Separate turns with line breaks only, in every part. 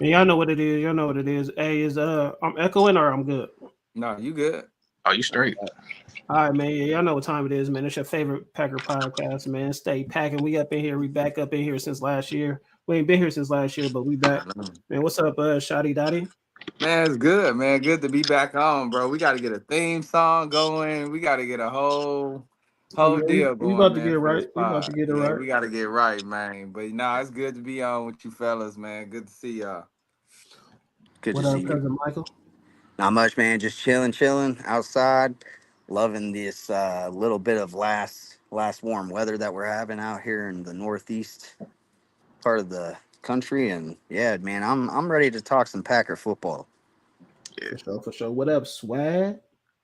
And y'all know what it is. Y'all know what it is. Hey, is I'm echoing or I'm good?
No, you good.
Are you straight?
All right, man. Yeah, y'all know what time it is, man. It's your favorite Packer podcast, man. Stay packing. We up in here. We back up in here since last year. We ain't been here since last year, but we back.
I know.
Man, what's up, Shotty Dotty?
Man, it's good, man. Good to be back on, bro. We got to get a theme song going. We got to get a
Oh,
whole
man,
deal
we
going,
about to
man,
get
for this
right. We about to
pod.
get it
Yeah,
right.
we got to get right, man. But nah, it's good to be on with you fellas, man. Good to see y'all.
Good to
What
see
up,
you.
cousin Michael?
Not much, man. Just chilling outside, loving this little bit of last warm weather that we're having out here in the northeast part of the country. And yeah, man, I'm ready to talk some Packer football.
Yeah.
For sure, for sure. What up, Swag?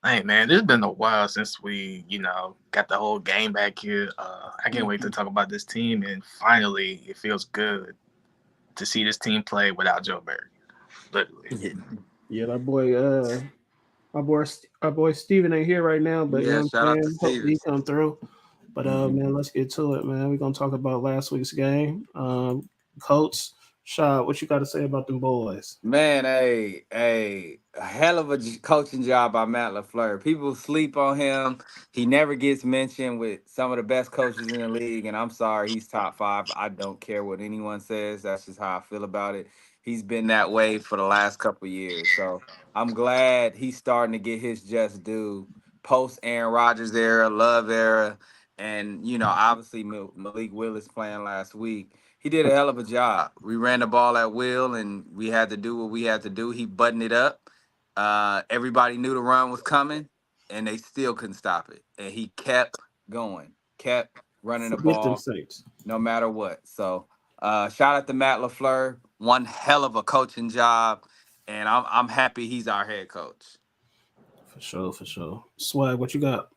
Hey man, it's been a while since we, got the whole game back here. I can't wait to talk about this team, and finally, it feels good to see this team play without Joe Barry. Literally.
Yeah.
Yeah, our boy Steven ain't here right now, but you know
Yeah,
what
shout
I'm
out to
saying? Hopefully he
Stevens.
come through. But
Hmm.
man, let's get to it, man. We're gonna talk about last week's game. Colts. Shaw, what you got to say about them boys?
Man, a hell of a coaching job by Matt LaFleur. People sleep on him. He never gets mentioned with some of the best coaches in the league, and I'm sorry, he's top five. I don't care what anyone says. That's just how I feel about it. He's been that way for the last couple of years, so I'm glad he's starting to get his just due. Post Aaron Rodgers era, Love era, and obviously Malik Willis playing last week. He did a hell of a job. We ran the ball at will, and we had to do what we had to do. He buttoned it up. Everybody knew the run was coming, and they still couldn't stop it. And he kept going, kept running the
Forget them
ball,
Saints.
no matter what. So, shout out to Matt LaFleur. One hell of a coaching job, and I'm happy he's our head coach.
For sure, for sure. Swag, what you got?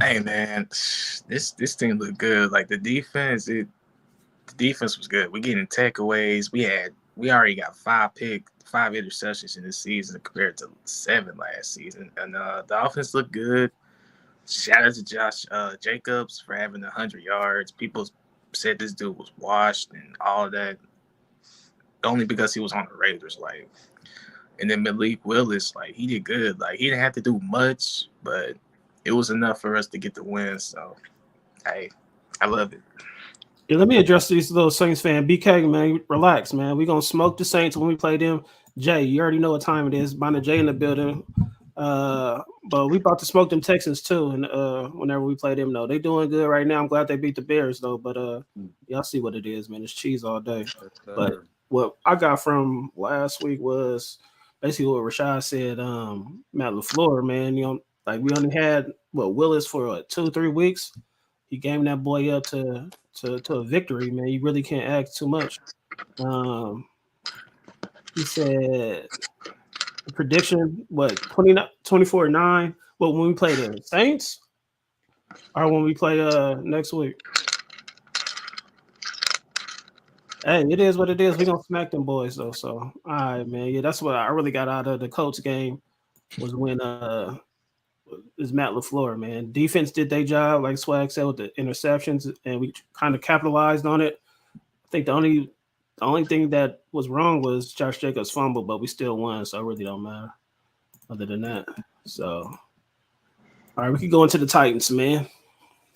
Hey man, this team looked good. Like the defense was good. We getting takeaways. We already got five interceptions in this season compared to seven last season, and the offense looked good. Shout out to Josh Jacobs for having 100 yards. People said this dude was washed and all of that, only because he was on the Raiders. Like, and then Malik Willis, like he did good. Like he didn't have to do much, but it was enough for us to get the win. So, hey, I love it.
Yeah, let me address these little Saints fan. BK, man, relax, man. We gonna smoke the Saints when we play them. Jay, you already know what time it is. Bonna Jay in the building. But we about to smoke them Texans too, and whenever we play them, though, they doing good right now. I'm glad they beat the Bears though. But y'all see what it is, man. It's cheese all day.
Yes,
But
sir.
what I got from last week was basically what Rashad said. Matt Lafleur, man, like we only had Willis for 2 3 weeks. He gave that boy up to a victory, man. You really can't ask too much. Um, he said prediction what 24-9. What when we play the Saints or when we play next week? Hey, it is what it is. We gonna smack them boys though. So all right, man. Yeah, that's what I really got out of the Colts game was when is Matt LaFleur, man. Defense did their job, like Swag said, with the interceptions, and we kind of capitalized on it. I think the only thing that was wrong was Josh Jacobs fumble, but we still won, so it really don't matter. Other than that, so all right, we can go into the Titans, man.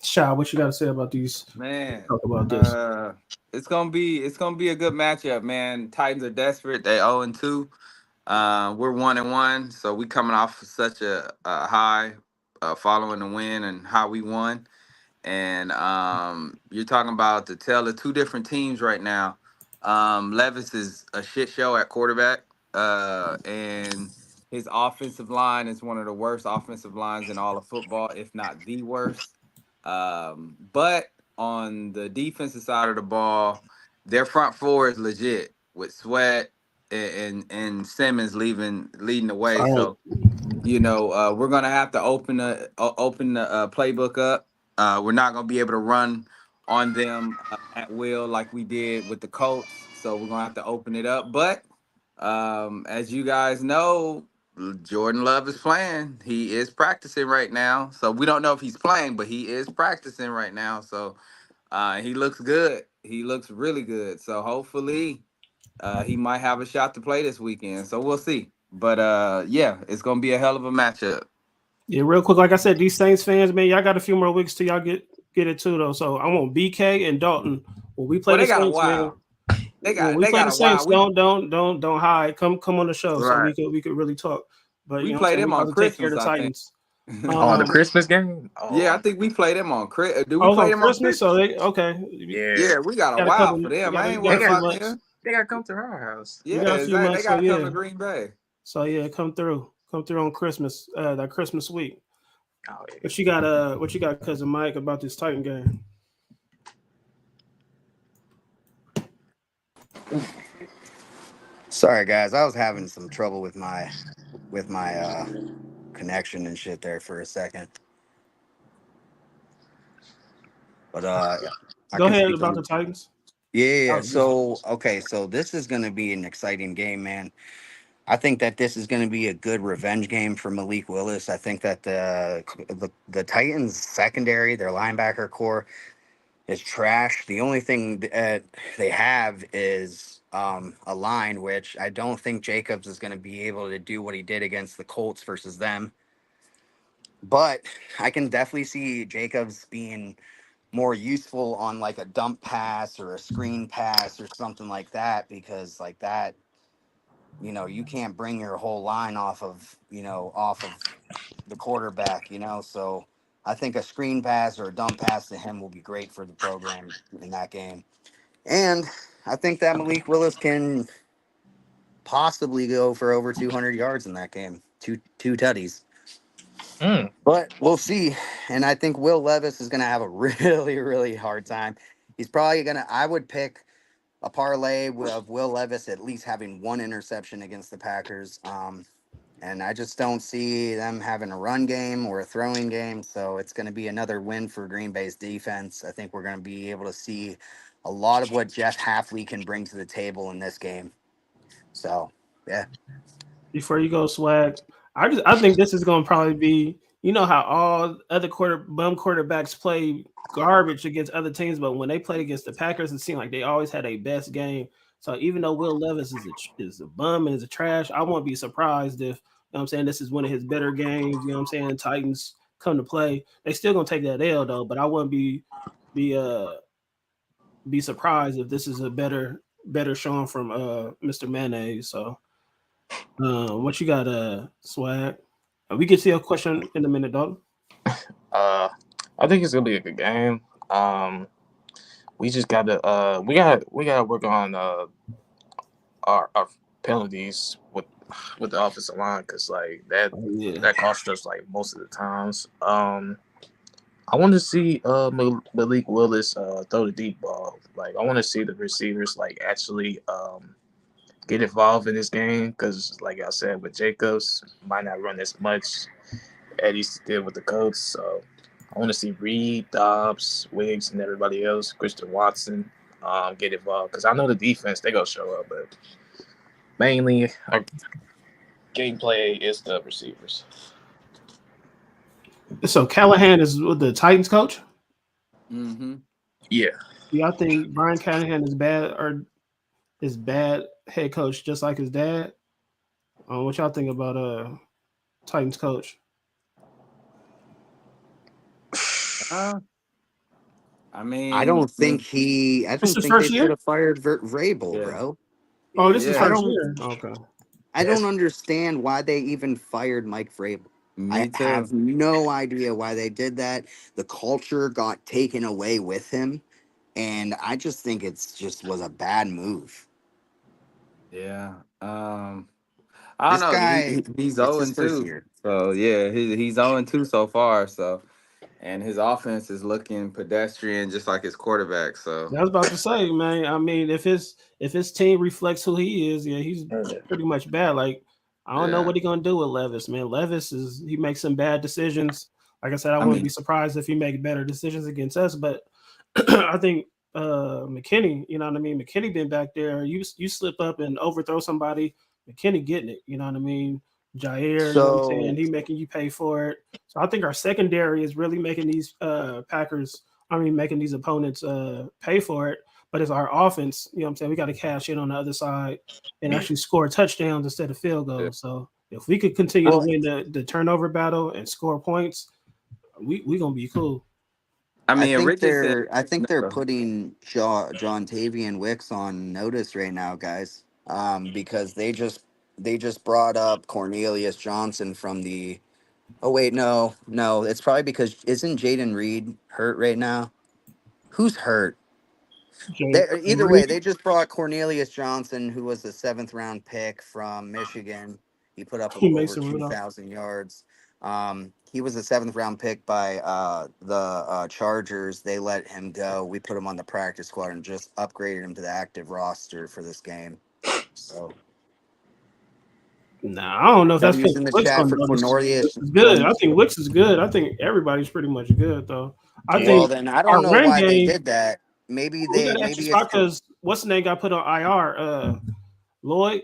Shy, what you got to say about these?
Man,
Talk about this.
uh, it's gonna be a good matchup, man. Titans are desperate. They 0-2. We're 1-1, so we coming off of such a high, following the win and how we won. And you're talking about the tale of two different teams right now. Levis is a shit show at quarterback, and his offensive line is one of the worst offensive lines in all of football, if not the worst. But on the defensive side of the ball, their front four is legit with Sweat and Simmons leading the way.
All right,
So we're gonna have to open the playbook up. We're not gonna be able to run on them at will like we did with the Colts. So we're gonna have to open it up. But as you guys know, Jordan Love is playing. He is practicing right now. So we don't know if he's playing, but he is practicing right now. So he looks good. He looks really good. So hopefully. he might have a shot to play this weekend. So we'll see. But yeah, it's gonna be a hell of a matchup.
Yeah, real quick, like I said, these Saints fans, man, y'all got a few more weeks till y'all get it too, though. So I want BK and Dalton when we play
Well,
the
they got a
Saints, man.
while. They
When
got
we
they
play
got
the
a while.
Saints, don't hide. Come on the show so
Right.
we could really talk. But you
We
know what I'm
play
saying? We
them on
about to take care of
Christmas,
the
I think.
Titans.
Oh, the
Um,
Christmas game. Oh,
Yeah, I think we play them on Chris. Do
I
we
was
play
on
them on
Christmas, so
Christmas?
they okay.
yeah.
Yeah, we got a
Got a
while
couple.
for them. I ain't
We got
They
worried
a few
got
about
months.
them.
they got to come to our house.
We
Yeah,
got a few
exactly. They
months. So
got to come
yeah.
to Green Bay.
So yeah, come through. Come through on Christmas. That Christmas week.
Oh yeah.
What you got, cousin Mike, about this Titan game?
Sorry guys, I was having some trouble with my connection and shit there for a second. But I
Go
can
ahead
speak
about
on.
the Titans.
Yeah.
Oh, yeah.
So okay, so this is going to be an exciting game, man. I think that this is going to be a good revenge game for Malik Willis. I think that the Titans secondary, their linebacker core, is trash. The only thing that they have is a line, which I don't think Jacobs is going to be able to do what he did against the Colts versus them. But I can definitely see Jacobs being more useful on like a dump pass or a screen pass or something like that, because like that, you can't bring your whole line off of the quarterback, so I think a screen pass or a dump pass to him will be great for the program in that game. And I think that Malik Willis can possibly go for over 200 yards in that game, two tutties.
Mm.
But we'll see. And I think Will Levis is going to have a really, really hard time. He's probably going to, I would pick a parlay of Will Levis at least having one interception against the Packers. And I just don't see them having a run game or a throwing game. So it's going to be another win for Green Bay's defense. I think we're going to be able to see a lot of what Jeff Hafley can bring to the table in this game. So, yeah.
Before you go, Swag, I think this is going to probably be, you know how all other bum quarterbacks play garbage against other teams, but when they played against the Packers, it seemed like they always had a best game. So even though Will Levis is a bum and is a trash, I won't be surprised if, you know what I'm saying, this is one of his better games. You know what I'm saying? Titans come to play. They still gonna take that L though, but I wouldn't be uh be surprised if this is a better showing from Mr. Mayonnaise. So what you got, Swag? We can see a question in a minute, Dalton.
I think it's gonna be a good game. We just gotta work on our penalties with the offensive line, because like that
Oh, yeah.
that costs us like most of the times. I want to see Malik Willis throw the deep ball. Like I want to see the receivers like actually get involved in this game, because like I said, with Jacobs might not run as much as he did with the Colts. So I want to see Reed, Dobbs, Wiggs, and everybody else, Christian Watson, get involved, because I know the defense they gonna show up, but mainly our gameplay is the receivers.
So Callahan is the Titans coach.
Mm-hmm.
Yeah.
Do y'all think Brian Callahan is bad or is bad head coach just like his dad? What y'all think about Titans coach?
I
I
mean,
don't think I
It's
don't
his
think they
first
should
year.
have fired Vrabel,
yeah,
bro.
Oh, this is
yeah,
I
first
don't,
year. Okay.
I don't
Yes.
understand why they even fired Mike Vrabel. I
me too.
have no idea why they did that. The culture got taken away with him, and I just think it's just was a bad move.
Yeah. I don't
This
know.
guy,
He's
it's
0
his
and
first
2.
year.
So yeah, he's 0 and 2 so far. So and his offense is looking pedestrian, just like his quarterback. So
Yeah, I was about to say, man. I mean, if his team reflects who he is, yeah, he's pretty much bad. Like I don't know
yeah,
what he gonna do with Levis, man. Levis he makes some bad decisions. Like I said, I
I
wouldn't be
mean,
surprised if he make better decisions against us. But I think McKinney, you know what I mean. McKinney been back there. You slip up and overthrow somebody, McKinney getting it. You know what I mean. Jair, you know what I'm saying.
So
He making you pay for it. So I think our secondary is really making these Packers. I mean, making these opponents pay for it. but it's our offense. You know what I'm saying? We got to cash in on the other side and actually score touchdowns instead of field
Yeah.
goals. So if we could continue to
Well,
win the turnover battle and score points, we gonna be cool.
I mean, Richardson.
I think they're
No,
putting John Tavian Wicks on notice right now, guys. Because they just brought up Cornelius Johnson from the. Oh wait, no, it's probably because isn't Jaden Reed hurt right now? Who's hurt?
Jay
Either way,
Reed,
they just brought Cornelius Johnson, who was a seventh round pick from Michigan. He put up over
Mason Rudolph.
2,000 yards. He was a seventh round pick by the Chargers. They let him go. We put him on the practice squad and just upgraded him to the active roster for this game. So
Nah, I don't know if that's
W's
because
in the
Wicks
chat
on
for
notice.
Cornelius.
Wicks is good. I think Wicks is good. I think everybody's pretty much good though. I
Yeah.
Well,
think
then I
our
don't know
run
why they
game.
did that.
We got an extra
Maybe
spot
it's
because what's the name got put on IR? Lloyd.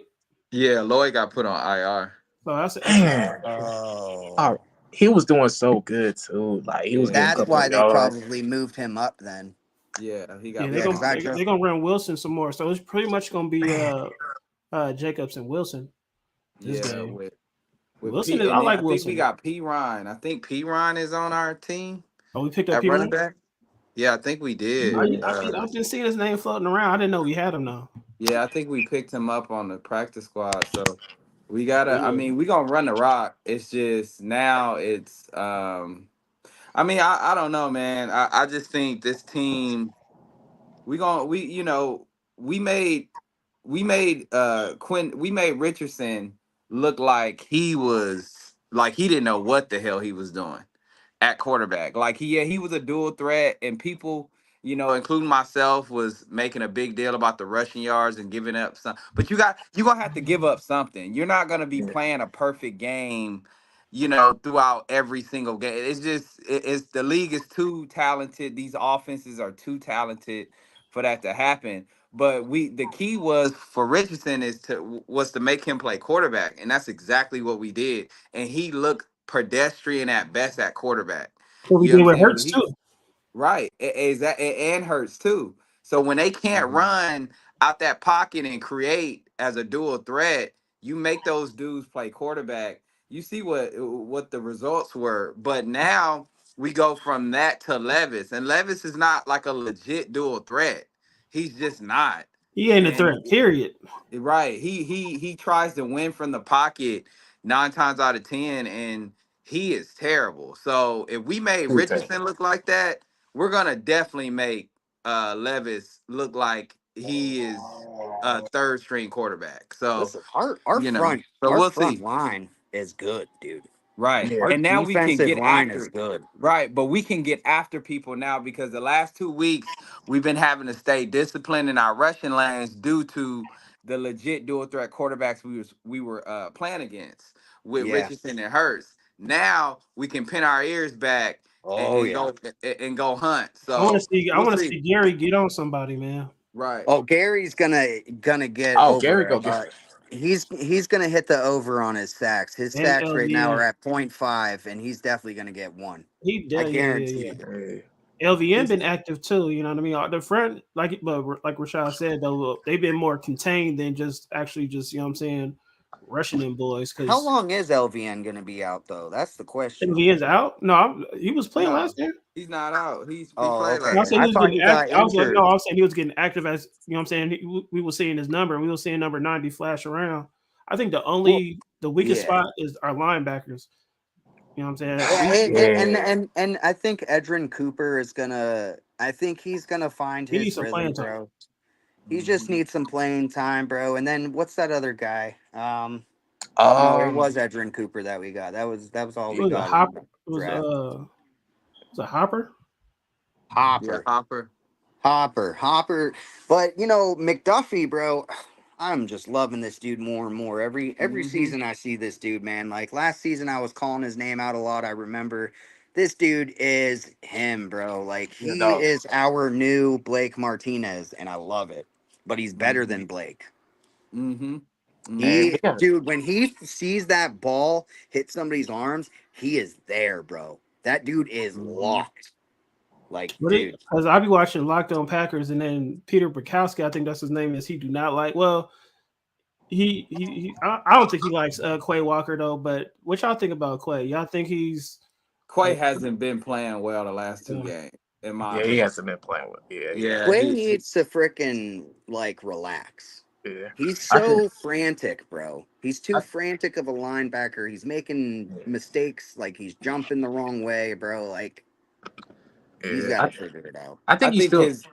yeah, Lloyd got put on IR.
So that's an extra
Man,
oh.
oh, he was doing so good too. Like he was
Yeah,
getting a
That's
couple
why
of
they
yards.
probably moved him up then.
yeah, he
Yeah,
got
they're
put
Yeah,
on
because
gonna
I
they,
IR.
they
just
gonna run Wilson some more. So it's pretty much gonna be
Man,
Jacobs and Wilson this
Yeah,
game.
with
Wilson
P,
is I
and then
like
I think we
Wilson.
got P Ryan. I think P Ryan is on our team
Oh, we picked up
at
P
running
Ryan.
back. Yeah, I think we did.
yeah.
I've been seeing his name floating around. I didn't know we had him though.
Yeah, I think we picked him up on the practice squad. So we gotta. I
Yeah,
mean, we gonna run the rock. It's just now. It's. I mean, I don't know, man. I just think this team. We we made we made Richardson look like he didn't know what the hell he was doing at quarterback. Like he was a dual threat, and people, including myself, was making a big deal about the rushing yards and giving up some. But you gonna have to give up something. You're not gonna be playing a perfect game, throughout every single game. It's just it's the league is too talented. These offenses are too talented for that to happen. But the key was for Richardson was to make him play quarterback, and that's exactly what we did. And he looked pedestrian at best at quarterback.
what we
You know
did
what I'm
with
saying?
Hurts too.
Right. Is that and Hurts too. So when they can't
Mhm.
run out that pocket and create as a dual threat, you make those dudes play quarterback. You see what the results were. But now we go from that to Levis, and Levis is not like a legit dual threat. He's just not.
He ain't a
And
threat. Period.
right, he tries to win from the pocket 9 times out of 10, and he is terrible. So if we made
Okay.
Richardson look like that, we're gonna definitely make Levis look like he is a third string quarterback. So
Listen, our
so
our
we'll
front
see.
line is good, dude.
Right.
Yeah.
Our
And now we can
defensive
get
line is
after.
good.
Right. But we can get after people now because the last 2 weeks we've been having to stay disciplined in our rushing lanes due to the legit dual threat quarterbacks we were playing against with
Yeah.
Richardson and Hurts. Now we can pin our ears back and,
Oh
and
yeah.
go and go hunt.
I want to
So
see. I
we'll
want to
see.
see Gary get on somebody, man.
Right.
Oh, Gary's gonna get
Oh, Gary
over.
go get.
He's gonna hit the over on his sacks. His
And
sacks right now are
LVN.
at .5, and he's definitely gonna get one. I
Yeah.
guarantee it.
Yeah.
LVN
He's,
been active too. You know what I mean? The front, like Rashad said though, they've been more contained than just actually just you know what I'm saying, rushing them boys.
How
Because
long is LVN gonna be out though? That's the question.
LVN's out. No, he was playing
No,
last year.
he's not out. He
Oh,
played
No, I
okay.
last
said he
I
year.
was
thought
getting
he
active.
got
I was like, no,
injured.
I was saying he was getting active as you know what I'm saying. We were seeing his number. We were seeing number 90 flash around. I think
Well,
the weakest
yeah.
spot is our linebackers. You know what I'm saying?
Yeah,
yeah.
and I think Edrin Cooper is gonna. I think he's gonna find
He needs
his
some
rhythm,
playing time.
bro. He just
Mhm.
needs some playing time, bro. And then what's that other guy? No, it
Um.
was Edrin Cooper that we got. That was all
It
we
was a
got in
hopper.
the
It
draft.
was a hopper.
Yeah,
Hopper,
Hopper.
Hopper. But McDuffie, bro. I'm just loving this dude more and more. Every
Hmm.
season I see this dude, man. Like last season, I was calling his name out a lot. I remember this dude is him, bro. Like
Yeah.
he
Dog.
is our new Blake Martinez, and I love it. But he's better
Hmm.
than Blake.
Hmm.
Man,
Hmm.
we got.
Dude, when he sees that ball hit somebody's arms, he is there, bro. That dude is
Hmm.
locked. Like,
But
dude.
because I be watching Locked On Packers, and then Peter Bukowski, I think that's his name, is he do not like. Well, I don't think he likes Quay Walker though. But what y'all think about Quay? Y'all think he's
Quay
like,
hasn't been playing well the last two
uh,
games, in my
Yeah, he
opinion.
hasn't been playing with. Yeah, he
Yeah,
has.
Quay needs to frickin' like relax.
Yeah,
He's
I can.
so frantic, bro. He's too
I,
frantic of a linebacker. He's making
Yeah,
mistakes, like he's jumping the wrong way, bro. Like he's
yeah.
got to figure it out.
I
I
think he's
think
still.
his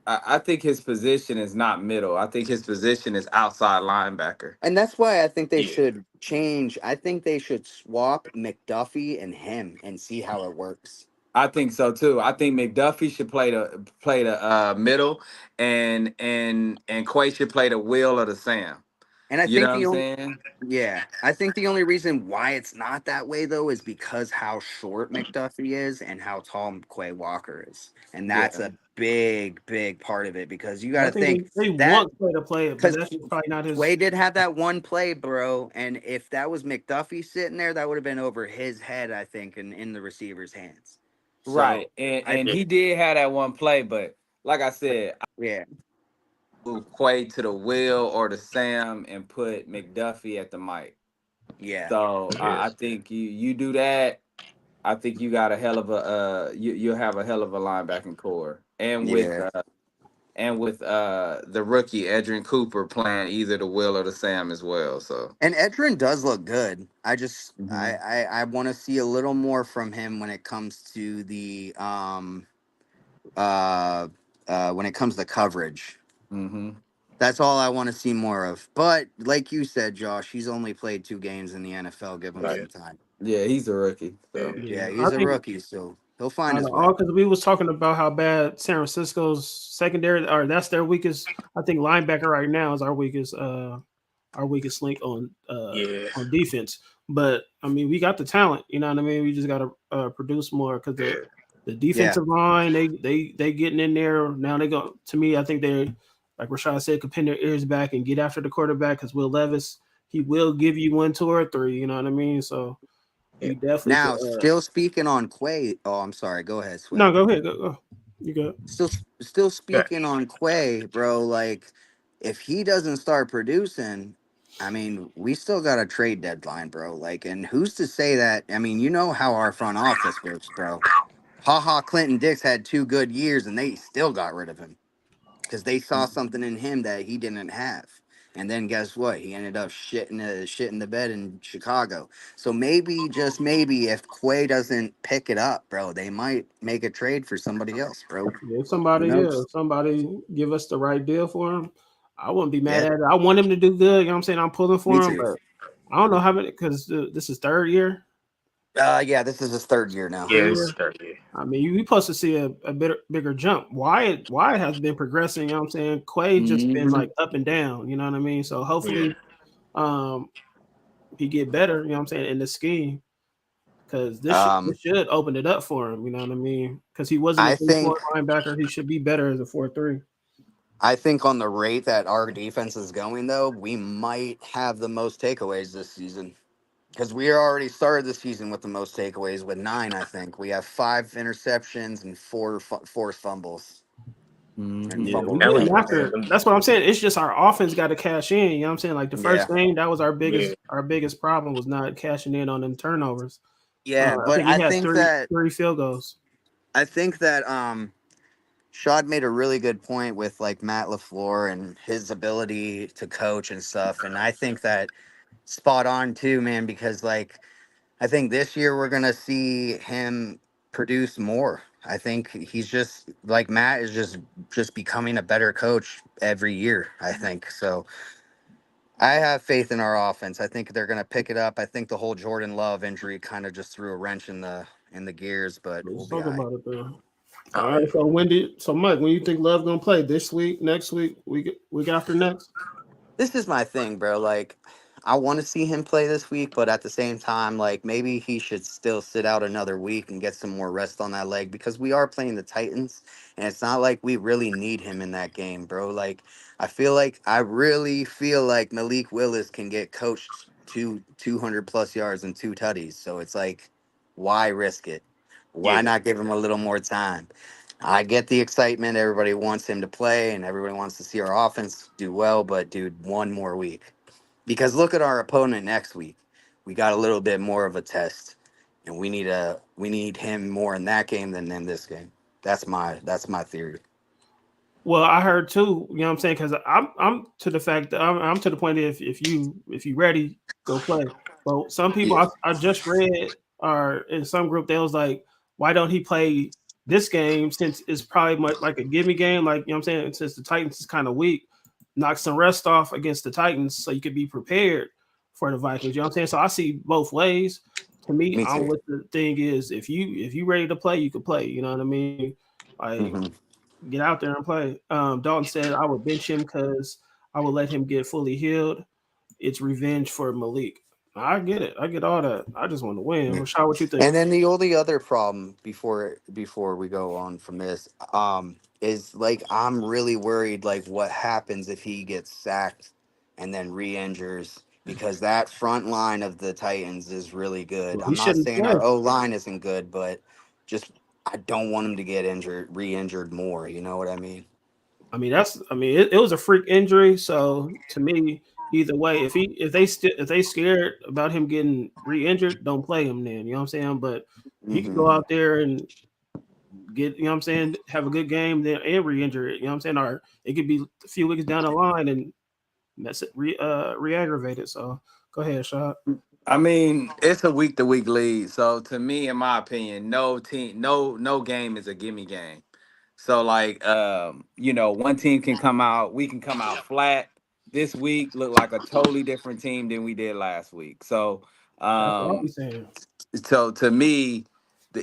I think his position is not middle. I think his position is outside linebacker.
And that's why I think they
Yeah,
should change. I think they should swap McDuffie and him and see how it works.
I think so too. I think McDuffie should play the middle, and Quay should play the wheel or the Sam.
And I
You know
think
what I'm
the only
saying?
Yeah, I think the only reason why it's not that way though is because how short McDuffie is and how tall Quay Walker is, and that's
Yeah.
a big, big part of it because you got
I
to
think
think
they
that
want Quay to play it, but
because
that's just probably not his.
Quay did have that one play, bro, and if that was McDuffie sitting there, that would have been over his head, I think, and in the receiver's hands.
Right.
So
And
I,
and
yeah,
he did have that one play, but like I said,
yeah,
I move Quay to the wheel or the Sam and put McDuffie at the mic.
yeah,
So
yeah,
I think you do that. I think you got a hell of a you'll have a hell of a linebacking core,
yeah.
and with the rookie Edrin Cooper playing either the Will or the Sam as well. So
And Edrin does look good. I just
hmm
I want to see a little more from him uh when it comes to coverage.
hmm
That's all I want to see more of. But like you said, Josh, he's only played 2 games in the NFL. Give him
yeah,
some time.
yeah, he's a rookie.
yeah,
So
Yeah,
Yeah,
I
he's a
think
rookie, so he'll
I
find
don't
his
know
way.
all because we was talking about how bad San Francisco's secondary, or that's their weakest. I think linebacker right now is our weakest link
yeah,
on defense. But I mean, we got the talent. You know what I mean? We just got to produce more because
yeah,
the
Yeah,
defensive line they getting in there now. They go to me. I think they, like Rashad said, could pin their ears back and get after the quarterback because Will Levis, he will give you 1, 2, or 3. You know what I mean? So
yeah.
we definitely could.
now still speaking on Quay. Oh, I'm sorry. Go ahead, Swift.
No, go ahead. Go. You good?
Still
Yeah.
speaking on Quay, bro. Like, if he doesn't start producing, I mean, we still got a trade deadline, bro. Like, and who's to say that? I mean, you know how our front office works, bro. Haha, Clinton Dix had 2 good years, and they still got rid of him because they saw something in him that he didn't have. And then guess what? He ended up shit in the bed in Chicago. So maybe, just maybe, if Quay doesn't pick it up, bro, they might make a trade for somebody else, bro.
Yeah,
Who knows?
if somebody give us the right deal for him, I wouldn't be mad
Yeah,
at it. I want him to do good. You know what I'm saying? I'm pulling
me
for him,
too.
but I don't know how many because this is third year.
Yeah, this is his 3rd year now.
Yeah,
Third
this is
year.
third year.
I mean, you supposed to see a bit bigger jump. Wyatt has been progressing. You know what I'm saying? Quay just been
Hmm.
like up and down. You know what I mean? So
Yeah,
hopefully, um, he get better. You know what I'm saying in the scheme because
Um,
this should open it up for him. You know what I mean? Because he wasn't a
I
3-4
think
linebacker. He should be better as a 4-3.
I think on the rate that our defense is going, though, we might have the most takeaways this season. Because we already started the season with the most takeaways with 9, I think. We have 5 interceptions and 4 forced fumbles and
hmm
Yeah,
fumble
we
that
getting
was
recoveries.
after. That's what I'm saying. It's just our offense got to cash in. You know what I'm saying? Like the first
Yeah.
game, that was
yeah,
our biggest problem was not cashing in on them turnovers.
Yeah,
I
but
think he had three field goals.
I think that Shad made a really good point with like Matt LaFleur and his ability to coach and stuff. And I think that spot on too, man, because like I think this year we're gonna see him produce more. I think he's just like Matt is just becoming a better coach every year. I think so. I have faith in our offense. I think they're gonna pick it up. I think the whole Jordan Love injury kind of just threw a wrench in the gears, but we'll
Let's
be
talk
all right.
about it though.
oh
All
yeah.
right. So Mike, when you think Love gonna play this week, next week, week after next?
This is my thing, bro. Like, I want to see him play this week, but at the same time, like, maybe he should still sit out another week and get some more rest on that leg because we are playing the Titans, and it's not like we really need him in that game, bro. Like, I really feel like Malik Willis can get coached to 200 plus yards and 2 tutties. So it's like, why risk it? Why
Yeah.
not give him a little more time? I get the excitement. Everybody wants him to play, and everybody wants to see our offense do well. But dude, one more week. Because look at our opponent next week. We got a little bit more of a test, and we need him more in that game than in this game. That's my theory.
Well, I heard too. You know what I'm saying? Because I'm to the fact that I'm to the point that if you ready, go play. But some people
Yeah.
I just read are in some group they was like, why don't he play this game since it's probably much like a gimme game? Like you know what I'm saying? Since the Titans is kind of weak, knock some rest off against the Titans so you could be prepared for the Vikings. You know what I'm saying? So I see both ways. To me,
Me
I'm
too.
with the thing is if you ready to play, you can play. You know what I mean? Like
Hmm.
get out there and play. Dalton said I would bench him because I would let him get fully healed. It's revenge for Malik. I get it. I get all that. I just want to win. Rashad, what you think?
And then the only other problem before we go on from this, is like I'm really worried like what happens if he gets sacked and then re-injures because that front line of the Titans is really good.
Well, he
I'm not
shouldn't
saying
play.
our O line isn't good, but just I don't want him to get injured, re-injured more. You know what I mean?
I mean it was a freak injury. So to me, either way, if they scared about him getting re-injured, don't play him then. You know what I'm saying? But he could go
Hmm.
out there and get, you know what I'm saying, have a good game then and re-injure it. You know what I'm saying? Or it could be a few weeks down the line and that's it, re-aggravated. So go ahead, Shot.
I mean, it's a week to week league. So to me, in my opinion, no game is a gimme game. So like one team can come out, we can come out flat this week, look like a totally different team than we did last week. So
That's what I'll be
um
saying.
so to me,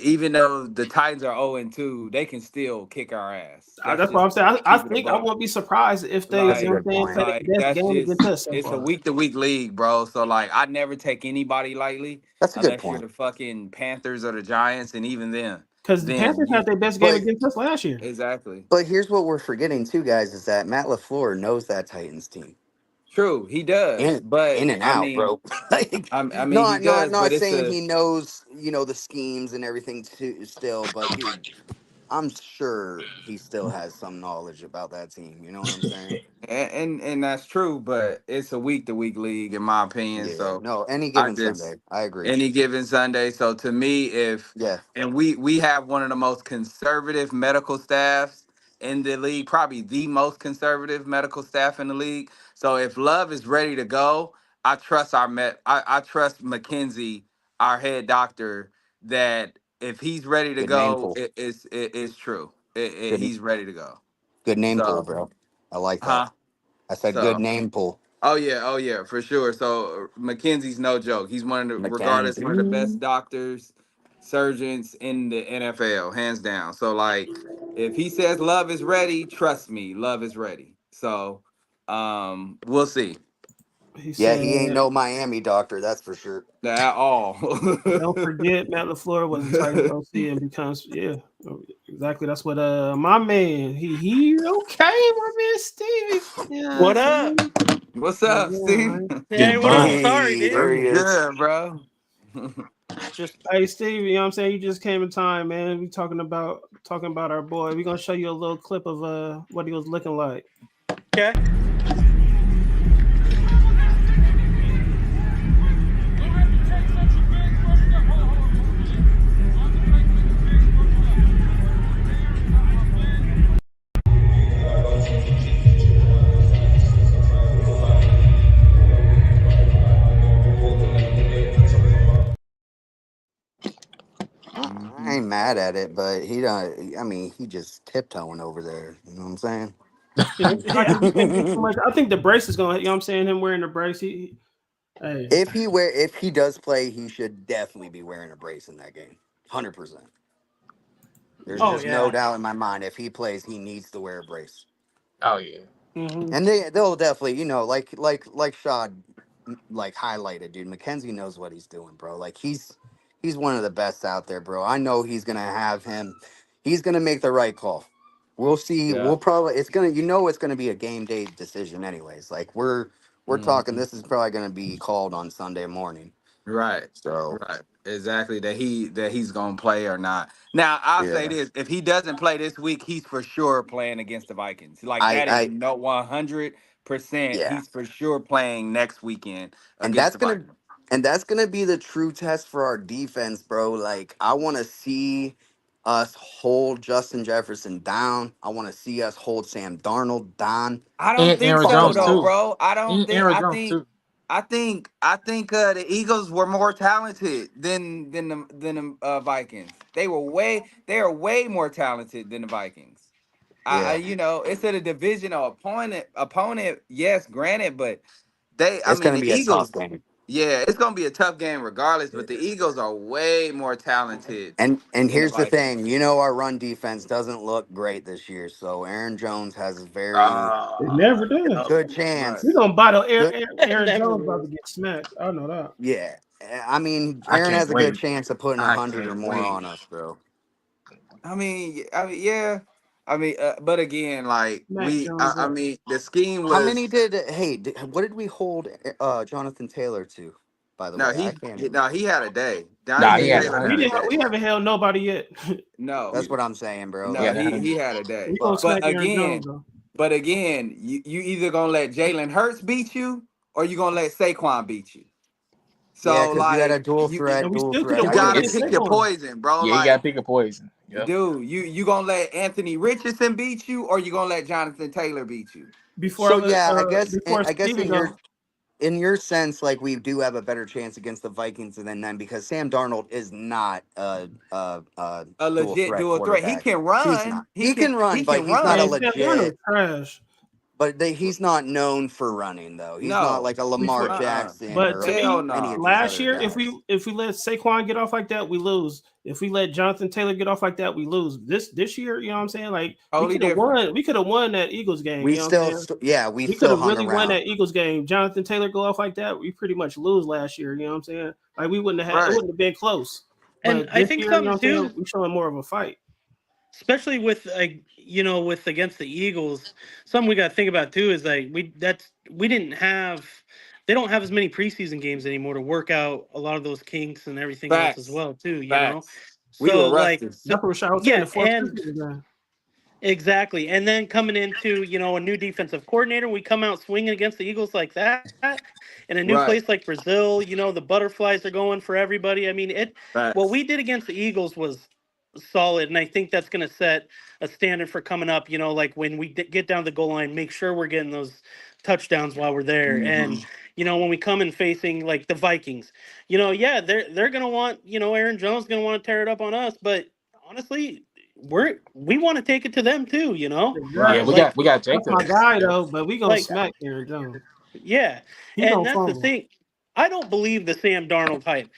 even though the Titans are 0-2, they can still kick our ass. That's
That's what
just
I'm saying. I
keep it a
think I
buck.
won't be surprised if they, you
That's a
know
Like
what
good
I'm saying,
point.
play
like
their best
that's
game against
just
us so
it's a
far.
week to week league, bro. So like I never take anybody lightly
That's a good
unless you're
point.
the fucking Panthers or the Giants, and even
Because the
then
Panthers
you
had their best game
But
against us last year.
exactly
but here's what we're forgetting too, guys, is that Matt LaFleur knows that Titans team.
true. He does,
in
but
in and
I
out,
mean,
bro. Like,
I mean he
not
does, but
not
it's
saying
a
he knows, the schemes and everything too still, but dude, I'm sure he still has some knowledge about that team. You know what I'm saying?
and that's true, but it's a week to week league in my opinion.
Yeah.
So
No, any
I
given
just
Sunday. I agree.
any given Sunday. So to me, if
Yeah.
and we have one of the most conservative medical staffs in the league, probably the most conservative medical staff in the league. So if Love is ready to go, I trust I trust McKenzie, our head doctor, that if he's ready to
Good name
go,
pull.
it's true.
Good
He's ready to go.
good name pull,
So,
bro. I like that.
huh?
I said good
So
name pull.
oh yeah, for sure. So McKenzie's no joke. He's one of the regarded as one of the best
McKenzie.
doctors, surgeons in the NFL, hands down. So like if he says Love is ready, trust me, Love is ready. So we'll see.
He
Yeah,
said,
he ain't no Miami doctor, that's for sure.
At all.
don't forget Matt LaFleur was the Titans OC and becomes, yeah, exactly. That's what my man, he okay, my man Stevie. Yeah,
What up?
see?
What's
Yeah,
up, Steve?
man.
Hey,
Good
what up?
morning.
Sorry,
Hey,
dude.
there
What's
he is.
good, bro?
Just
Hey Steve, you know what I'm saying? You just came in time, man. We talking about our boy. We're gonna show you a little clip of what he was looking like.
okay.
I
Mhm.
ain't mad at it, but he don't. I mean, he just tiptoeing over there. You know what I'm saying?
Yeah, I think you can't do too much. I think the brace is gonna, you know what I'm saying, him wearing the brace. Hey,
If he does play, he should definitely be wearing a brace in that game. 100%. There's
Oh
just no
yeah.
doubt in my mind. If he plays, he needs to wear a brace.
Oh yeah.
mm-hmm.
And they'll definitely, like Shad like highlighted, dude. McKenzie knows what he's doing, bro. Like he's one of the best out there, bro. I know he's gonna have him. He's gonna make the right call. We'll see.
Yeah.
We'll probably it's gonna it's gonna be a game day decision anyways. Like we're talking.
Mhm.
This is probably gonna be called on Sunday morning.
Right.
So
Right. exactly that he's gonna play or not. Now I'll say
Yeah.
this: if he doesn't play this week, he's for sure playing against the Vikings. Like that is
I
no 100%.
yeah.
He's for sure playing next weekend
And
against the Vikings.
that's gonna be the true test for our defense, bro. Like I wanna see us hold Justin Jefferson down. I wanna see us hold Sam Darnold down.
I don't
And
think
Aaron
so
Jones
though,
Baltimore.
too.
bro. I don't
And
think.
Aaron
I
Jones
think.
too.
I think the Eagles were more talented than the Vikings. They are way more talented than the Vikings.
Yeah.
It's at a divisional opponent. Yes, granted, but
It's gonna
the
be a tough
Eagles.
game.
Yeah, it's gonna be a tough game regardless. But the Eagles are way more talented
And
than the
here's the
Vikings.
thing, our run defense doesn't look great this year. So Aaron Jones has a very
It never
Yep.
does.
good
Right.
We're
chance.
gonna battle
Good
Aaron
Never
Jones about to
will.
get smacked. I know that.
yeah. I mean,
I
Aaron
can't
has a good
wait.
chance of putting
I
100 or
can't
more
wait.
on us, bro.
Yeah. But again, like
Mac Jones up.
the scheme
How many
was.
what did we hold Jonathan Taylor to, by the
No,
way? I
he,
can't
he
even.
no, he had a day.
Nah,
Jonathan
he had
Taylor
We
had a
100.
didn't.
day.
We haven't held nobody yet.
No,
That's what I'm saying, bro.
He
no,
had
Like,
he
100.
had a day.
We gonna
but
But
smack Aaron Jones
again,
though.
you either gonna let Jalen Hurts beat you or you gonna let Saquon beat you.
yeah,
So
because you had a
like
dual
you
threat,
And we
dual
still could
threat.
have
you
I
won
get
gotta
what you're
against
pick your
saying.
Saquon
poison, bro.
Yeah, you gotta
Like,
pick a poison. Yep.
dude, you gonna let Anthony Richardson beat you or you gonna let Jonathan Taylor beat you?
So yeah,
before
I guess
Steven go.
in your sense, like we do have a better chance against the Vikings than them because Sam Darnold is not a
A
dual
legit
threat
dual threat. He
quarterback.
can
He's not.
run. He
He
can
can run,
he
but
can
he's not a
Man,
run.
Sam Darnold
legit.
trash.
But he's not known for running though. He's not
No.
like a Lamar
Before,
Jackson
but to
or
Hell
me,
any
no.
of these
last
other
year,
guys.
if we let Saquon get off like that, we lose. If we let Jonathan Taylor get off like that, we lose. This year, you know what I'm saying? Like we
Totally
could have
different.
won. We could have won that Eagles game.
We
You know what I'm
still,
saying?
we
We could
still
have
hung
really won
around.
that Eagles game. Jonathan Taylor go off like that, we pretty much lose last year. You know what I'm saying? Like we wouldn't have had. It
Right.
wouldn't have been close.
And
But
I
this
think
year, you know
something
what I'm saying?
too,
We showing more of a fight.
especially with with against the Eagles, something we got to think about too is like we didn't have they don't have as many preseason games anymore to work out a lot of those kinks and everything else as
Facts.
well too.
Facts. We
So
were
like
rusty.
so
That's what I was saying.
yeah,
The fourth
and
preseason game.
exactly. And then coming into, a new defensive coordinator, we come out swinging against the Eagles like that. In a new place
Right.
like Brazil, the butterflies are going for everybody. I mean, what
Facts.
we did against the Eagles was solid. And I think that's going to set a standard for coming up, like when we get down the goal line, make sure we're getting those touchdowns while we're there.
Hmm.
And, when we come in facing like the Vikings, yeah, they're going to want, Aaron Jones going to want to tear it up on us. But honestly, we want to take it to them too.
Yeah,
Exactly.
Like
we got
That's my
Jacobs.
guy
Yep.
though. But we gonna
like
smack Aaron Jones.
yeah,
He
and
gonna
that's the
fumble.
thing. I don't believe the Sam Darnold hype.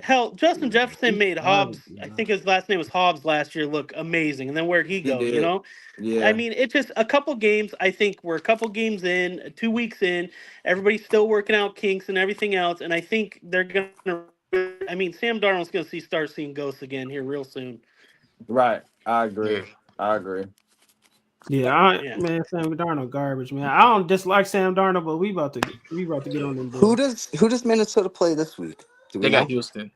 Hell, Justin Jefferson
He's
made
trash,
Hobbs. I
man.
think his last name was Hobbs last year. Look amazing, and then where'd he
He
go?
did.
I
Yeah.
mean, it's just a couple games. I think we're a couple games in, 2 weeks in. Everybody's still working out kinks and everything else, and I think they're gonna. I mean, Sam Darnold's gonna start seeing ghosts again here real soon.
Right. I
Yeah.
agree. I agree.
Yeah,
Yeah.
man, Sam Darnold garbage, man. I don't dislike Sam Darnold, but we about to get on them boys.
Who does Minnesota play this week? Do we
They got
know?
Houston.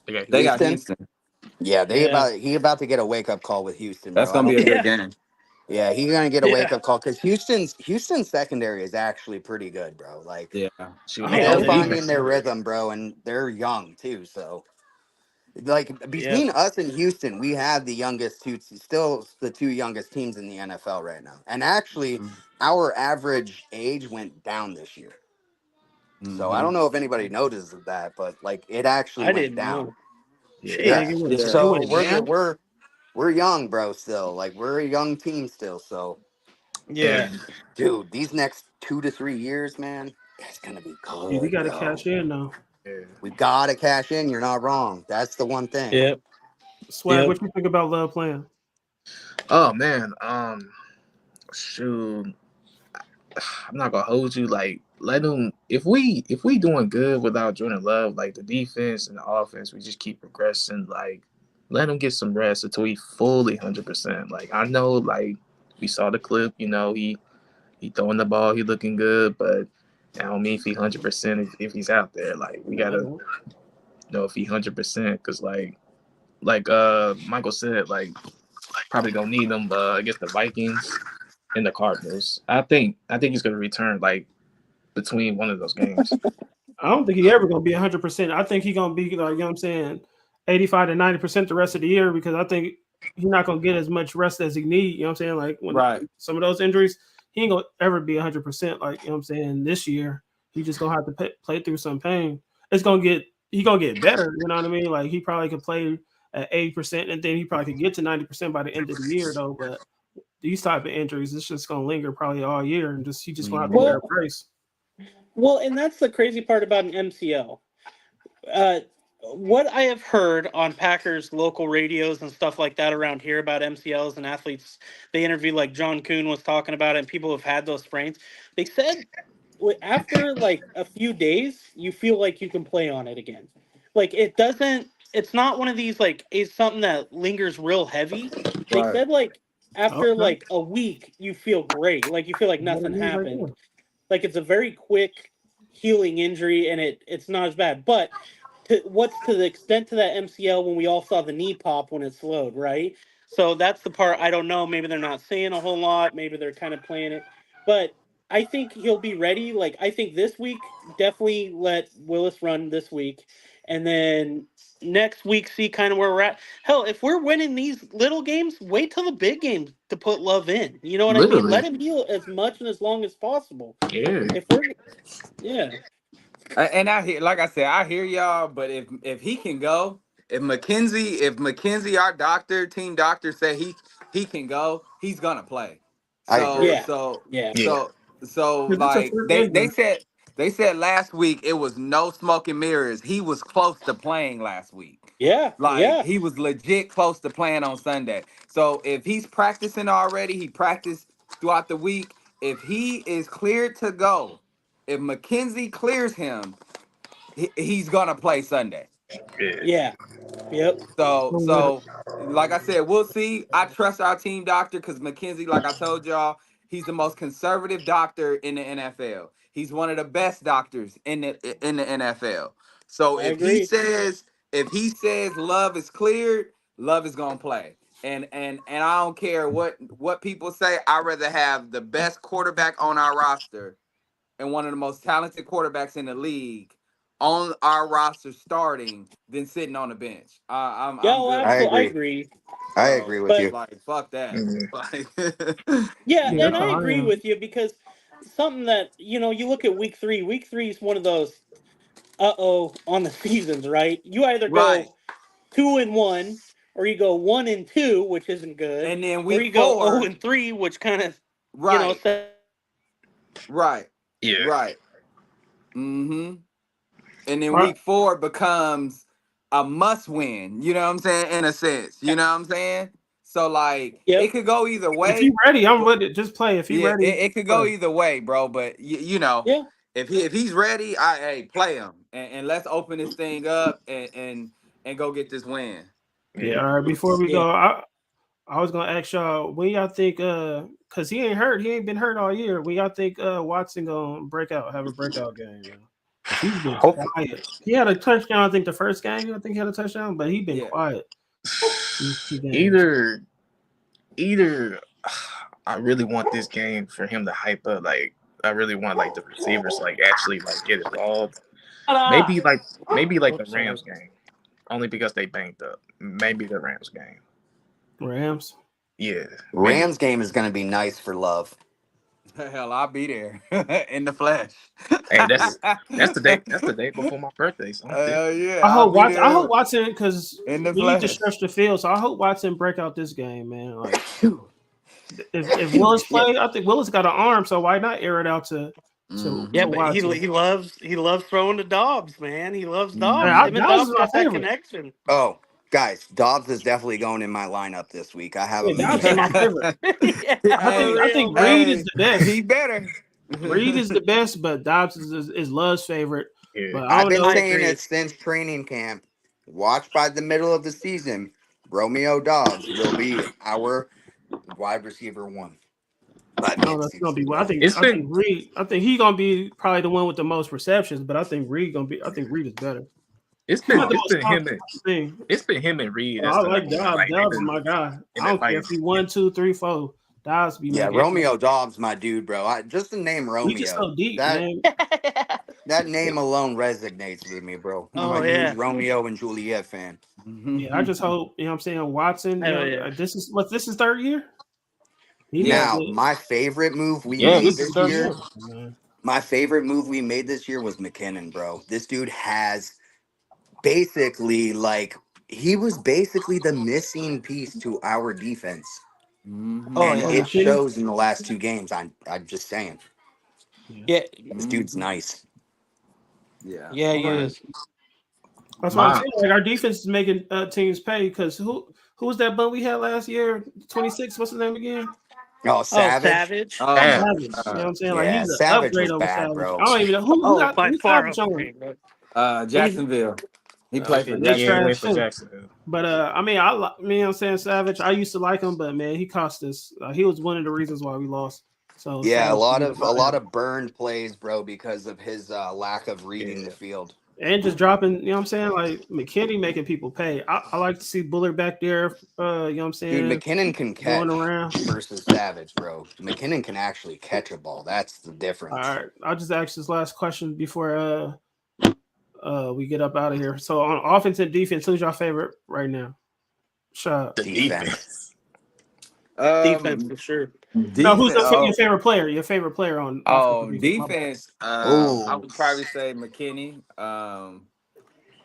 They got
They got
Houston.
Houston.
Houston.
Yeah,
Yeah.
he about to get a wake up call with Houston,
That's
bro. I
gonna be
don't
a
think.
good
Yeah.
game.
Yeah, he's gonna get a wake
Yeah.
up call because Houston's secondary is actually pretty good, bro. Like
Yeah.
Shoot, they
Oh
got
they're
the
yeah.
finding
defense
their
too.
rhythm, bro, and they're young too. So like
Yep.
between us and Houston, we have still the two youngest teams in the NFL right now. And actually, our average age went down this year. So I
Mm-hmm.
don't know if anybody notices that, but like it actually
I
went
didn't
down.
know.
I
Yeah.
think
Jeez.
it went
Yeah.
it
So
went down.
we're young, bro. Still, like we're a young team still. So,
Yeah.
And
dude, these next 2 to 3 years, man, it's gonna be
Yeah, we
good,
gotta cash
bro.
in now.
yeah.
We gotta cash in. You're not wrong. That's the one thing.
Yep.
Swag,
Yep.
what you think about Love playing?
Oh man. Shoot. I'm not gonna hold you. Like, let them. If we doing good without Jordan Love, like the defense and the offense, we just keep progressing. Like, let him get some rest until he fully 100%. Like, I know, like we saw the clip. He throwing the ball, he looking good, but I don't mean if he 100% if he's out there. Like, we
Yeah,
gotta know if he 100% because like Michael said, like probably gonna need him against the Vikings and the Cardinals. I think he's gonna return like between one of those games.
I don't think he ever gonna be 100%. I think he gonna be like, you know what I'm saying, 85 to 90% the rest of the year because I think he's not gonna get as much rest as he need. You know what I'm saying? Like when
Right.
some of those injuries, he ain't gonna ever be 100%. Like you know what I'm saying. This year, he just gonna have to play through some pain. It's gonna get he gonna get better. You know what I mean? Like he probably could play at 80%, and then he probably could get to 90% by the end of the year though. But these type of injuries, it's just gonna linger probably all year, and just he just gonna have to pay
Mhm.
a price.
Well, and that's the crazy part about an MCL. Uh, what I have heard on Packers local radios and stuff like that around here about MCLs and athletes, they interview like John Kuhn was talking about it, and people have had those sprains. They said after like a few days, you feel like you can play on it again. Like it doesn't. It's not one of these like it's something that lingers real heavy. They
Right.
said like after
Okay,
like a week, you feel great. Like you feel like
what it
nothing
is right
happened.
there.
Like it's a very quick healing injury, and it's not as bad. But what's to the extent to that MCL when we all saw the knee pop when it slowed, right? So that's the part I don't know. Maybe they're not saying a whole lot. Maybe they're kind of playing it, but I think he'll be ready. Like I think this week, definitely let Willis run this week, and then next week see kind of where we're at. Hell, if we're winning these little games, wait till the big games to put Love in. You know what I mean?
Literally,
Let him heal as much and as long as possible.
yeah.
If we're yeah,
And I hear, like I said, I hear y'all. But if he can go, if McKenzie, our doctor, team doctor, say he can go, he's gonna play.
I
So
agree.
yeah,
so
yeah,
Yeah,
so so
Because it's a
like
freak
they
injury.
said last week it was no smoke and mirrors. He was close to playing last week.
yeah,
Like
yeah.
he was legit close to playing on Sunday. So if he's practicing already, he practiced throughout the week. If he is cleared to go, if McKenzie clears him, he's gonna play Sunday.
yeah.
Yeah. Yep.
So
I'm with it.
so like I said, we'll see. I trust our team doctor because McKenzie, like I told y'all, he's the most conservative doctor in the NFL. He's one of the best doctors in the NFL. So
I agree.
if he says Love is cleared, Love is gonna play. And I don't care what people say. I'd rather have the best quarterback on our roster and one of the most talented quarterbacks in the league on our roster starting than sitting on the bench.
Yeah,
I'm
well,
good
I
on
absolutely. I
that.
agree.
agree.
I
So
agree with
But
you.
like fuck that.
Mhm.
Like
yeah,
Yeah,
and
that's
I
how I
agree
am.
with you because something that, you look at week three. Week three is one of those on the seasons, right? You either
right.
go 2-1 or you go 1-2, which isn't good,
And then
or
week
you go 0
four,
and 3, which kind of,
right,
says
right,
Yeah.
right. Mm-hmm. And then
Right.
week four becomes a must win. You know what I'm saying? In a sense. You know what I'm saying? So like it
yep.
could go either
If he
way.
ready, I'm with it. Just play. If he
Yeah,
ready,
it could go
play.
either way, bro. But
Yeah.
if he's ready, hey, play him and let's open this thing up and go get this win.
Yeah.
Yeah.
All right. Before we
Yeah.
go, I was gonna ask y'all when y'all think cause he ain't hurt. He ain't been hurt all year. When y'all think Watson gonna have a breakout game, man. Cause he's been
Hopefully.
quiet. He had a touchdown. I think the first game. I think he had a touchdown, but he been
Yeah.
quiet these two games.
Either I really want this game for him to hype up. Like I really want like the receivers like actually like get involved. Maybe like the
Oops, sorry.
Rams game. Only because they banked up. Maybe the Rams game.
Rams.
Yeah, maybe.
Rams game is going to be nice for Love.
Hell, I'll be there in the flesh.
Hey, that's the day. That's the day before my birthday. So I'm
Hell
definitely.
yeah,
I
I'll
hope
be
Watson. I hope
there
Watson because
in the
we need to
flesh.
stretch the field. So I hope Watson break out this game, man. Like if
Oh,
Willis
shit.
play, I think Willis got an arm, so why not air it out to
Yeah,
Mm-hmm.
but
Watson?
he loves throwing to Dobbs, man. He loves Dobbs.
Mm-hmm.
Him and
Dobbs is
Dobbs
my
got that
favorite.
connection.
Oh, guys, Dobbs is definitely going in my lineup this week. I have
Yeah,
him in
Dobbs is my
fantasy.
favorite.
Yeah, for
Hey,
I think
real,
Reed
man.
is
hey,
the best.
he better.
Reed is the best, but Dobbs is Love's favorite.
Yeah.
But I
I've
don't
been
I
know.
saying
agree.
it since training camp. Watch by the middle of the season. Romeo Dobbs will be our wide receiver one by
I don't know. If it's
mid-season.
gonna be. Well,
It's
I think
been.
Reed. I think he gonna be probably the one with the most receptions. But I think Reed gonna be. I think Reed is better.
It's
He's
been
not the
it's
most
been him and
confident thing.
it's been him and Reed.
I
That's the
like
number one.
Dobbs.
Like they've
Dobbs is
been
my guy.
in
I
that
don't care
like
if he 1, 2, 3, 4. Dobbs be
Yeah,
making.
Romeo Dobbs, my dude, bro. Just the name
We just
Romeo.
so deep,
That
man.
that name alone resonates with me, bro. I'm
Oh
a huge
yeah.
Romeo and Juliet fan.
Yeah, I just hope what I'm saying Watson.
Hell yeah.
This is what this is third year. He needs
Yeah.
Now,
to.
my favorite move we
yeah,
made
this is
this
third
year,
year.
Man.
my favorite move we made this year was McKinnon, bro. This dude has basically he was basically the missing piece to our defense.
Oh
And
Mm-hmm.
Oh,
yeah.
it
McKinney.
shows in the last two games. I'm just saying.
Yeah,
Yeah.
This dude's
Mm-hmm.
nice.
Yeah.
Yeah, he
all right.
is.
That's what I'm
My
saying. Like our defense is making teams pay because who was that bum we had last year? 26. What's his name again?
Oh,
Oh,
Savage.
Savage.
Oh my
ass.
Savage. You know what
God.
I'm saying? Like
Yeah,
he's an
Savage
upgrade
was
over
bad,
Savage.
bro.
I don't even know who
Oh,
got
by
who's
far
Savage on.
upgrade, bro. He's
Jacksonville. He played
Okay,
for
they
Yeah, he
Jacksonville.
went
trash
for
too.
Jacksonville.
But I mean, I like me. I'm saying Savage. I used to like him, but man, he cost us. He was one of the reasons why we lost. So
Yeah, a
Savage,
lot of burned plays, bro, because of his lack of reading the
Yeah.
field.
and just dropping. You know what I'm saying? Like McKinney making people pay. I like to see Bullard back there. You know what I'm
Dude,
saying?
McKinnon can
Going
catch
around.
versus Savage, bro. McKinnon can actually catch a ball. That's the
All
difference.
right, I'll just ask this last question before we get up out of here. So on offense and defense, who's your favorite right now? Shot.
The
Defense.
defense
Um,
for sure.
No, who's
defense.
your favorite player? Your favorite player on offense and
Oh,
defense? My bad.
defense. I
Oh,
would probably say McKinney.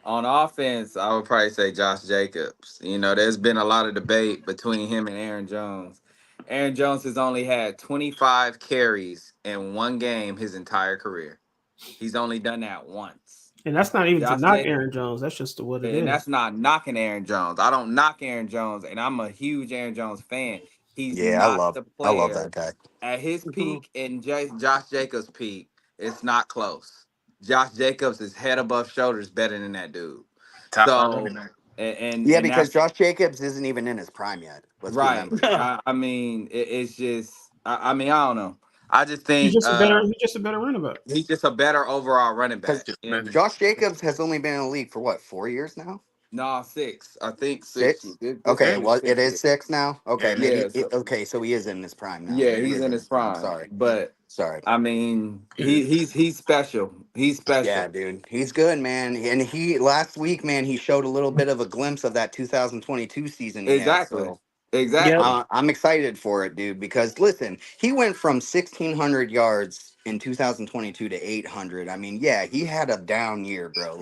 On offense, I would probably say Josh Jacobs. You know, there's been a lot of debate between him and Aaron Jones. Aaron Jones has only had 25 carries in one game his entire career. He's only done that once.
And that's not even to
Josh
knock
Jacobs,
Aaron Jones. That's just what it
and
is.
that's not knocking Aaron Jones. I don't knock Aaron Jones, and I'm a huge Aaron Jones fan. He's
yeah,
not the
I love
player
that guy.
at his
Mhm.
peak and Josh Jacobs' peak. It's not close. Josh Jacobs is head above shoulders better than that dude.
Top five
So,
running back.
Yeah,
and
because
that's
Josh Jacobs isn't even in his prime yet. Let's
right.
remember.
No.
I mean, it's just. I mean, I don't know. I just
He's
think
just a better. He's just a better running back.
he's just a better overall running
Because
back.
Just better.
And
Josh Jacobs has only been in the league for what, 4 years now?
no, six. I think six.
6?
This will
Okay,
be
Yeah.
well, it
six
is
years.
6 now. Okay,
Yeah.
Yeah.
maybe.
So,
Okay, so he is in his prime now.
yeah,
He
he's
is
in
in
his
his prime.
prime.
Sorry,
But
sorry.
I mean,
Yeah.
he's special. He's
Yeah,
special.
dude, he's good, man. And he last week, man, he showed a little bit of a glimpse of that 2022 season he had.
Exactly.
So
Yep.
Exactly.
I'm excited for it, dude. Because listen, he went from 1,600 yards in 2022 to 800. I mean, yeah, he had a down year, bro.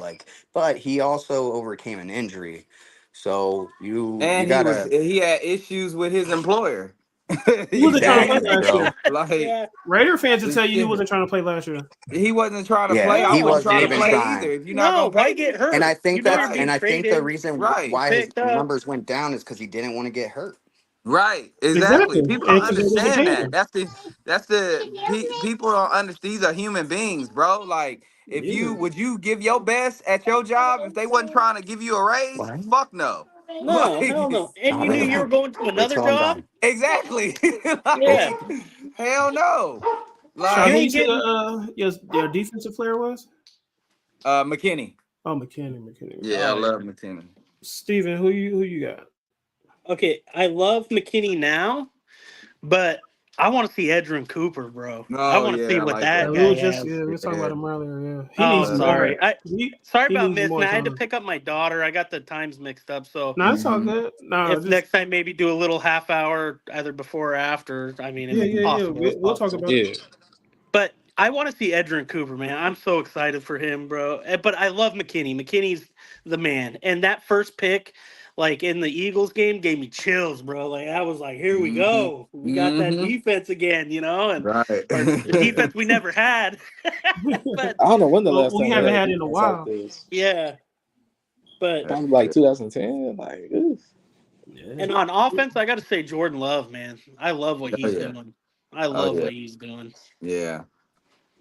But he also overcame an injury. So you
And
gotta
he had issues with his employer.
He
You
wasn't trying to
feel
play
me?
exactly,
last
bro.
year.
Like
Yeah.
Raider fans will tell you he wasn't trying to play last year.
he wasn't trying to
Yeah,
play. I
he
No.
wouldn't
wasn't
try to
even
play either.
trying.
If you're not
No.
gonna
Why
pay
get
me,
And
hurt? You know you're
and
being
I think the
traded,
reason
right,
why his
picked up.
numbers went down is because he didn't want to get hurt.
right,
Exactly.
exactly.
And
People don't
because they wasn't
understand
paying
that.
him.
People don't understand. These are human beings, bro. Like if
Yeah.
you would you give your best at your job if they wasn't trying to give you a raise?
What?
Fuck no.
No, hell
Like
no. And you knew you were going to
Wait
another
till I'm
job?
done.
exactly.
Yeah.
Like hell no.
Sean,
You
who
Like
you
ain't
said
getting
your defensive player was?
McKinney.
Oh, McKinney.
Yeah, I
Oh,
love McKinney.
Steven, who you got?
okay. I love McKinney now, but I want to see Edrin Cooper, bro. I
Oh
want to see
yeah, I
what
like
Yeah,
that
that.
we
guy
were just
has.
we were talking
Yeah.
about him earlier. Yeah, he
Oh,
needs more.
sorry. Sorry
He
about
needs
missing.
more
I had to
time.
pick up my daughter. I got the times mixed up. So
No, it's all
Mhm.
good. No,
if
just
next time maybe do a little half hour either before or after. I mean,
yeah,
it's
yeah, yeah.
possible. It's
We'll talk
possible.
about it.
Yeah.
But I want to see Edrin Cooper, man. I'm so excited for him, bro. But I love McKinney. McKinney's the man. And that first pick, like in the Eagles game, gave me chills, bro. Like I was like, here we
Mhm.
go. We got that
Mhm.
defense again, and
Right.
or the defense we never had. But
I don't know when the
Well,
last
we
time we
haven't
had a
had it in a
defense like
while.
this.
yeah, but
That's
Probably like
good.
2010. Like, oof.
Yeah.
and on offense, I got to say Jordan Love, man. I love what
Oh
he's
yeah.
doing. I
Oh
love
yeah.
what he's doing,
Yeah.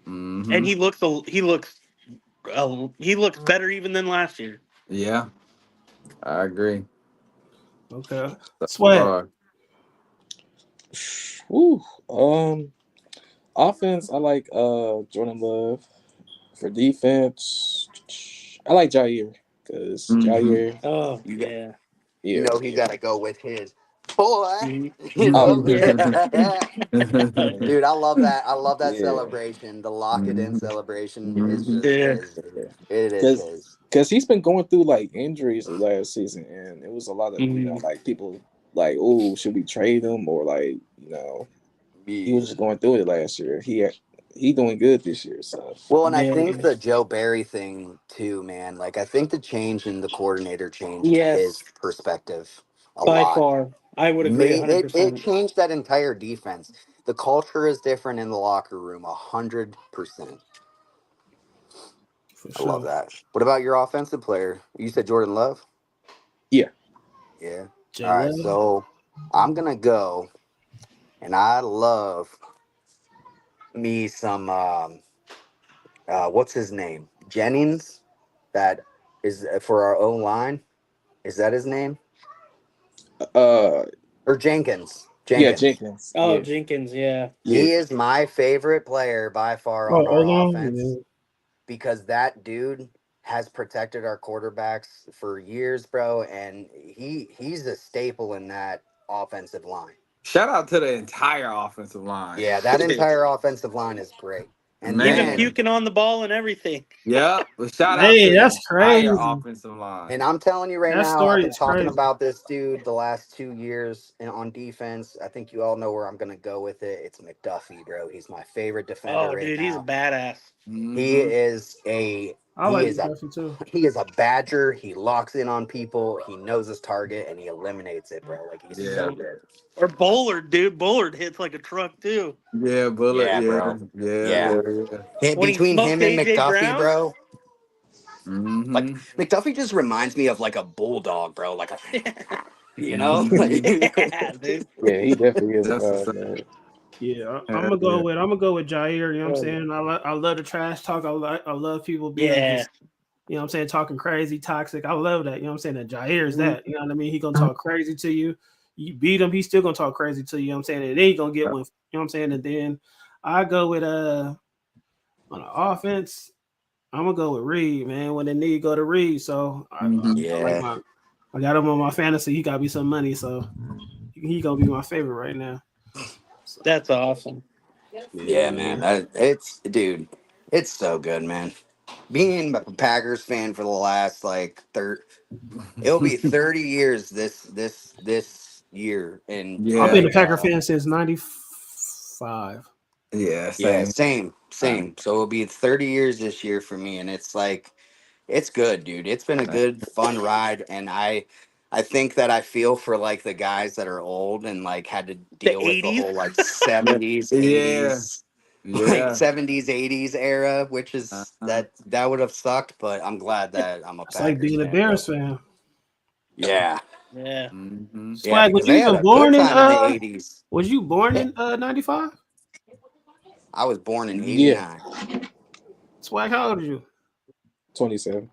and
Mhm.
he looks better even than last year.
Yeah. I agree.
Okay.
So
Sweat.
far.
Ooh. Offense, I like Jordan Love. For defense, I like Jair.
because
Mhm.
Jair,
Oh
You got,
yeah.
you
yeah,
know, he got to go with his boy.
Mhm.
You
oh
know,
yeah,
Mhm.
dude, I love that. I love that
yeah,
celebration. The lock it in celebration is
Mhm.
just
Yeah.
is it is
because
his.
he's been going through like injuries the last season, and it was a lot of
Mhm.
like people like, oh, should we trade him or like he was
Yeah.
just going through it last year. He doing good this year, so
Well, and I
Yeah.
think the Joe Barry thing too, man. Like, I think the change in the coordinator changed his
Yes.
perspective a
By
lot.
far, I would agree
Made it
100%.
changed that entire defense. The culture is different in the locker room, 100%.
for
I love
sure.
that. What about your offensive player? You said Jordan Love.
yeah.
Yeah.
J
All right.
Love.
So I'm gonna go, and I love me some. What's his name? Jennings. That is for our own line. Is that his name?
Uh,
Or Jenkins?
yeah,
Jenkins.
Jenkins,
Oh,
yeah,
Jenkins, yeah.
yeah,
He is my favorite player by far
Oh,
on our
hold on.
offense
Yeah.
because that dude has protected our quarterbacks for years, bro, and he's a staple in that offensive line.
Shout out to the entire offensive line.
Yeah, that entire offensive line is great. And
Even
then
Man.
puking on the ball and everything.
Yep. But shout out to
Hey,
the
that's
entire
crazy.
offensive line.
and I'm telling you right
That
now, I've
story
been
is
talking
crazy.
about this dude the last 2 years on defense. I think you all know where I'm gonna go with it. It's McDuffie, bro. He's my favorite defender
Oh,
right
dude, he's a
now.
badass.
He
Hmm
is a
I
he
like
is a
McDuffie too.
he is a badger. He locks in on people. He knows his target and he eliminates it, bro. Like he's
Yeah.
so
Mhm.
good.
Or Bullard, dude. Bullard hits like a truck too.
Yeah, Bullet.
Yeah,
Yeah.
bro.
Yeah,
Yeah.
yeah, yeah.
When he
Between
smoked
him and
AJ
McDuffie,
Brown.
bro, like
Mm-hmm.
McDuffie just reminds me of like a bulldog, bro. Like a, you know,
Mm-hmm.
Yeah, dude.
yeah. He definitely is a
That's what's
dog,
up.
man.
Yeah, I'm
Hell
gonna go
yeah.
with Jair. You know what I'm
Oh,
saying? I love the trash talk. I love people being
yeah.
just you know what I'm saying, talking crazy, toxic. I love that. You know what I'm saying? That Jair is
Mhm.
that. You know what I mean? He gonna talk crazy to you. You beat him, he's still gonna talk crazy to you. You know what I'm saying? And then he gonna get one. You know what I'm saying? And then I go with on the offense. I'm gonna go with Reed, man. When they need, go to Reed. So
Mm-hmm.
I like
yeah.
I got him on my fantasy. He got me some money, so he gonna be my favorite right now. So
That's awesome.
Yeah,
yeah,
man.
man.
It's dude, it's so good, man. Being a Packers fan for the last like it'll be 30 years this year, and
I've been
Yeah.
a Packer fan since '95.
Yeah.
yeah,
Same.
same. So it'll be 30 years this year for me, and it's like it's good, dude. It's been a good, fun ride, and I think that I feel for like the guys that are old and like had to
The
deal with the
80s.
whole like
Yeah.
70s,
Yeah.
80s, like
Yeah.
70s, 80s era, which is
Uh-huh.
that would have sucked, but I'm glad that I'm a
It's like
Packers
being a
fan, bro.
Bears fan.
Yeah,
Yeah.
Mm-hmm.
yeah,
Swag, was
because
you
they had
even
a good
born in
time in the 80s.
was you born
Yeah,
in '95?
I was born in
Yeah,
'89.
Swag, how old are you?
27.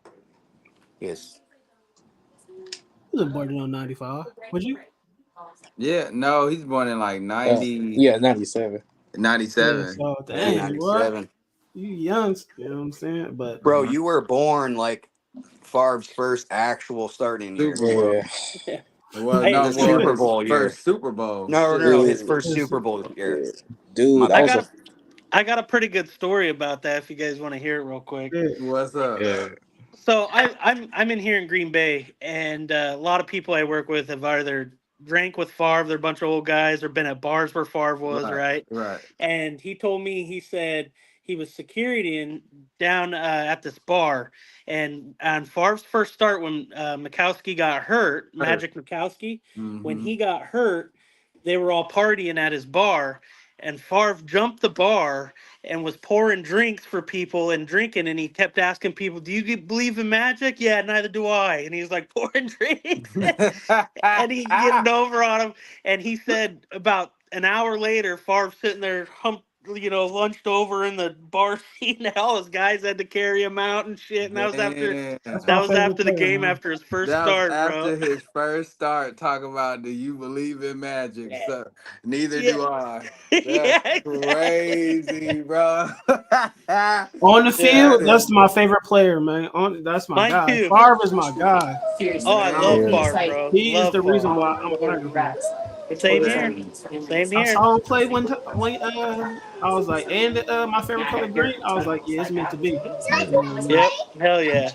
Yes.
You was born in '95. Was you?
Yeah. No, he's born in like
Yeah, 97.
Yeah,
97.
so
Yeah,
Yeah.
dang, what?
97.
You young, you know what I'm saying? But
Bro,
Uh-huh.
you were born like Favre's first actual starting year.
Super Bowl.
Yeah,
Yeah.
Well,
Hey,
no,
The
well,
Super
his
Bowl year.
first Super Bowl.
No,
Shit.
no, his
yeah,
first
it's
Super Bowl year.
yeah.
My
Dude, I
I
was
bad.
got
a
a I got a pretty good story about that if you guys want to hear it real quick.
yeah.
What's up?
yeah,
So I'm in here in Green Bay, and a lot of people I work with have either drank with Favre, they're a bunch of old guys, or been at bars where Favre was,
Right.
right?
Right.
And he told me, he said he was security down at this bar, and on Favre's first start when Mikowski got hurt,
Her.
Magic Mikowski, when
Mm-hmm.
he got hurt, they were all partying at his bar, and Favre jumped the bar and was pouring drinks for people and drinking, and he kept asking people, "Do you believe in magic?" "Yeah, neither do I." And he's like pouring drinks, and he's getting over on him. And he said about an hour later, Favre sitting there lunched over in the bar seat, and all his guys had to carry him out and shit. And that was after
Man,
That's
that
my
was
favorite
after the
player,
game,
man.
after his first
that was
start, bro.
after his first start. Talking about, do you believe in magic? So neither
Yeah,
do I. That's
yeah, exactly.
crazy, bro.
On the
Yeah,
That
field,
is
that's my favorite player, man. That's my
mine
guy.
too.
Favre is my guy.
Oh, I love
Yeah.
man.
Favre, bro.
He is
Love
the reason
Favre.
why I'm a Packer fan.
Same here. Same
I
here.
saw him play one time. When, I was like, and my favorite color green. I was like, yeah, it's meant to be. You know what I mean?
Yep. Hell yeah.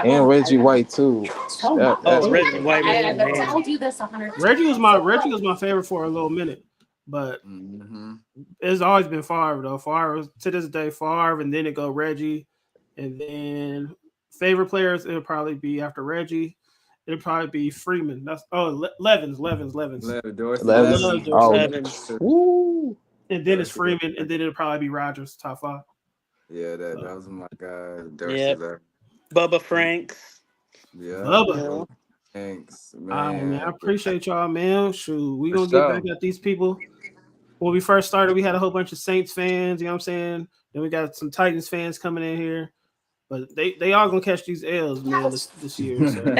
And Reggie White too.
Oh,
That's my
Reggie
favorite.
White was the man.
Reggie was my favorite for a little minute, but
Hmm.
it's always been Favre though. Favre to this day, Favre, and then it go Reggie, and then favorite players it'll probably be after Reggie. It'll probably be Freeman. That's Levens. I
Levis.
love
Levin.
those.
Oh,
Evans.
woo.
And then it's Freeman, and then it'll probably be Rogers top five.
Yeah, that
So
was my guy, Dorsey
Yep.
Levin.
Bubba Franks.
Yeah,
You
Bubba.
know.
thanks,
All right, man. I
man.
appreciate y'all, man. Shoot, we
For
gonna get back
sure.
at these people. When we first started, we had a whole bunch of Saints fans, you know what I'm saying? Then we got some Titans fans coming in here. But they all gonna catch these L's, man, this year. So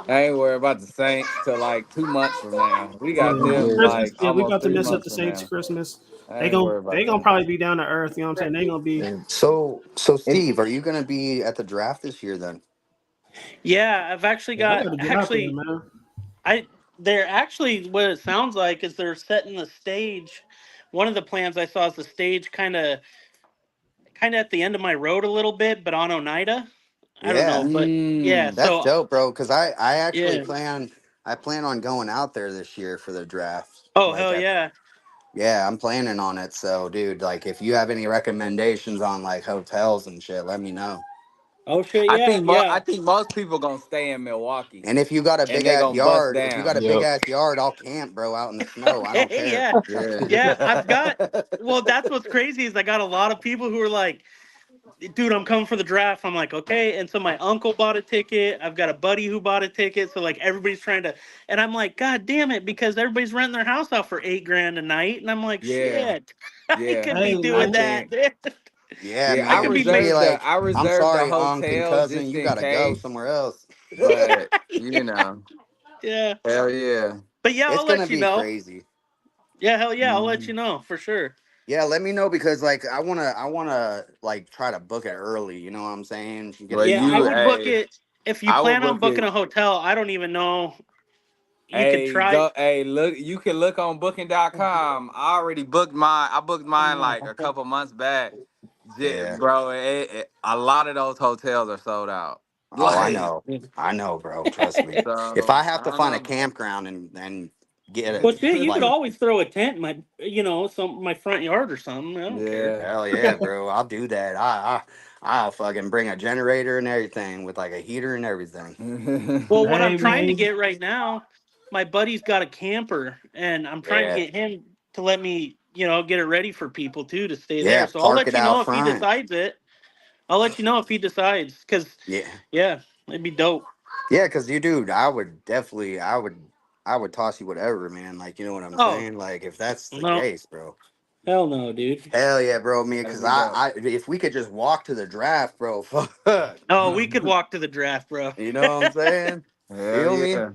I ain't worried about the Saints till like 2 months from now. We got
yeah.
them
Yeah.
Christmas,
like
yeah, we
almost
about to
three
mess up
months
the
from
Saints
now.
Christmas.
I
They
ain't
gonna
worried about
they gonna
that.
probably be down to earth, you know what I'm saying? They gonna be
And,
So
and
Steve, are you going to be at the draft this year then?
Yeah, I've actually
yeah, I
got
gotta get out there,
actually
man.
I they're actually what it sounds like is they're setting the stage. One of the plans I saw is the stage kind of at the end of my road a little bit, but on Oneida. I don't know,
Yeah,
but yeah.
Mm.
that's
So
dope, bro. Because I actually
yeah.
plan on going out there this year for the draft.
Oh
Like
hell
I
yeah.
Yeah, I'm planning on it. So, dude, like if you have any recommendations on like hotels and shit, let me know.
Oh shit yeah
I
yeah.
think most people gonna stay in Milwaukee
And if you got a
and
big
they
ass
gonna bust
yard, if you got
down.
a big
yep.
ass yard, I'll camp, bro, out in the snow. I don't
Okay
care.
yeah
Yeah.
yeah. I've got. Well, that's what's crazy is I got a lot of people who are like, dude, I'm coming for the draft. I'm like, okay. And so my uncle bought a ticket. I've got a buddy who bought a ticket. So like everybody's trying to, and I'm like, God damn it, because everybody's renting their house out for 8 grand a night. And I'm like,
Yeah.
shit, I
Yeah.
could be
Hey
doing
I
man.
that.
think
Dude.
Yeah,
yeah,
I
I
man.
could
You
be
should be
making.
reserved
like,
I
I'm
reserved the
sorry, unc and
hotel
cousin,
just
you
in
gotta go
case.
somewhere else.
But you know,
Yeah.
hell yeah.
But yeah,
It's
I'll
gonna
let you
be
know.
crazy.
Yeah, hell yeah, I'll let
Mhm.
you know for sure.
Yeah, let me know because like I wanna like try to book it early. You know what I'm saying? Get a
Well,
Yeah, I
you,
would
spot.
book
hey,
it. If you
I would
plan on
book
booking
it.
a hotel, I don't even know. You could
Hey,
try.
go. Hey, look. You can look on Booking.com. I already booked mine. I booked mine like a couple months back.
Yeah.
Bro, a lot of those hotels are sold out.
Oh, I
Like,
know. I know, bro. Trust me. If
so
I have
I
to
don't
find a
know.
campground and get it,
Well, shit, you could
like,
always throw a tent in my front yard or something. I don't care.
Yeah.
hell yeah, bro. I'll do that. I'll fucking bring a generator and everything with like a heater and everything.
Well, what I'm
Hey
trying to
man.
get right now, my buddy's got a camper, and I'm trying to
Yeah.
get him to let me, get it ready for people too to stay
Yeah.
there. So I'll
Park
let
it
you
out
know if he
front.
decides it. I'll let you know if he decides, cause
Yeah.
yeah, it'd be dope.
Yeah, because you dude, I would toss you whatever, man. Like, you know what I'm
Oh
saying? Like, if that's the
no,
case, bro.
hell no, dude.
Hell yeah, bro. Me,
That'd
because
be dope.
if we could just walk to the draft, bro. Fuck.
Oh, we could walk to the draft, bro.
You know what I'm saying?
Hell
Feel me?
yeah.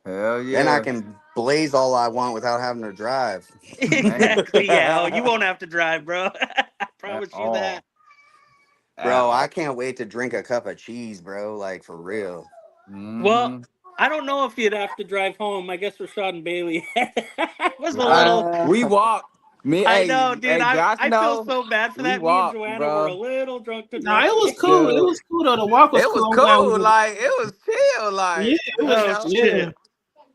Hell
Then I
yeah.
can blaze all I want without having to drive.
Man.
Exactly. Yeah. Oh, you won't have to drive, bro. I
At
promise you that.
all. At
Bro, I
all.
can't wait to drink a cup of cheese, bro. Like, for real.
Well,
Mm-hmm.
I don't know if you'd have to drive home. I guess Rashad and Bailey was a
I
little.
we walked. Me,
I know, dude.
hey,
I
Josh,
I feel
no,
so bad for
we
that. Me and
walked,
Joanna were a
bro.
little drunk to
Nah,
drive.
it was cool. It
Dude,
was cool though. The walk was
it was
cool. I'm glad we
cool.
did it.
Like it was chill.
Yeah,
Like
it
you
was
Oh
know,
yeah.
shit.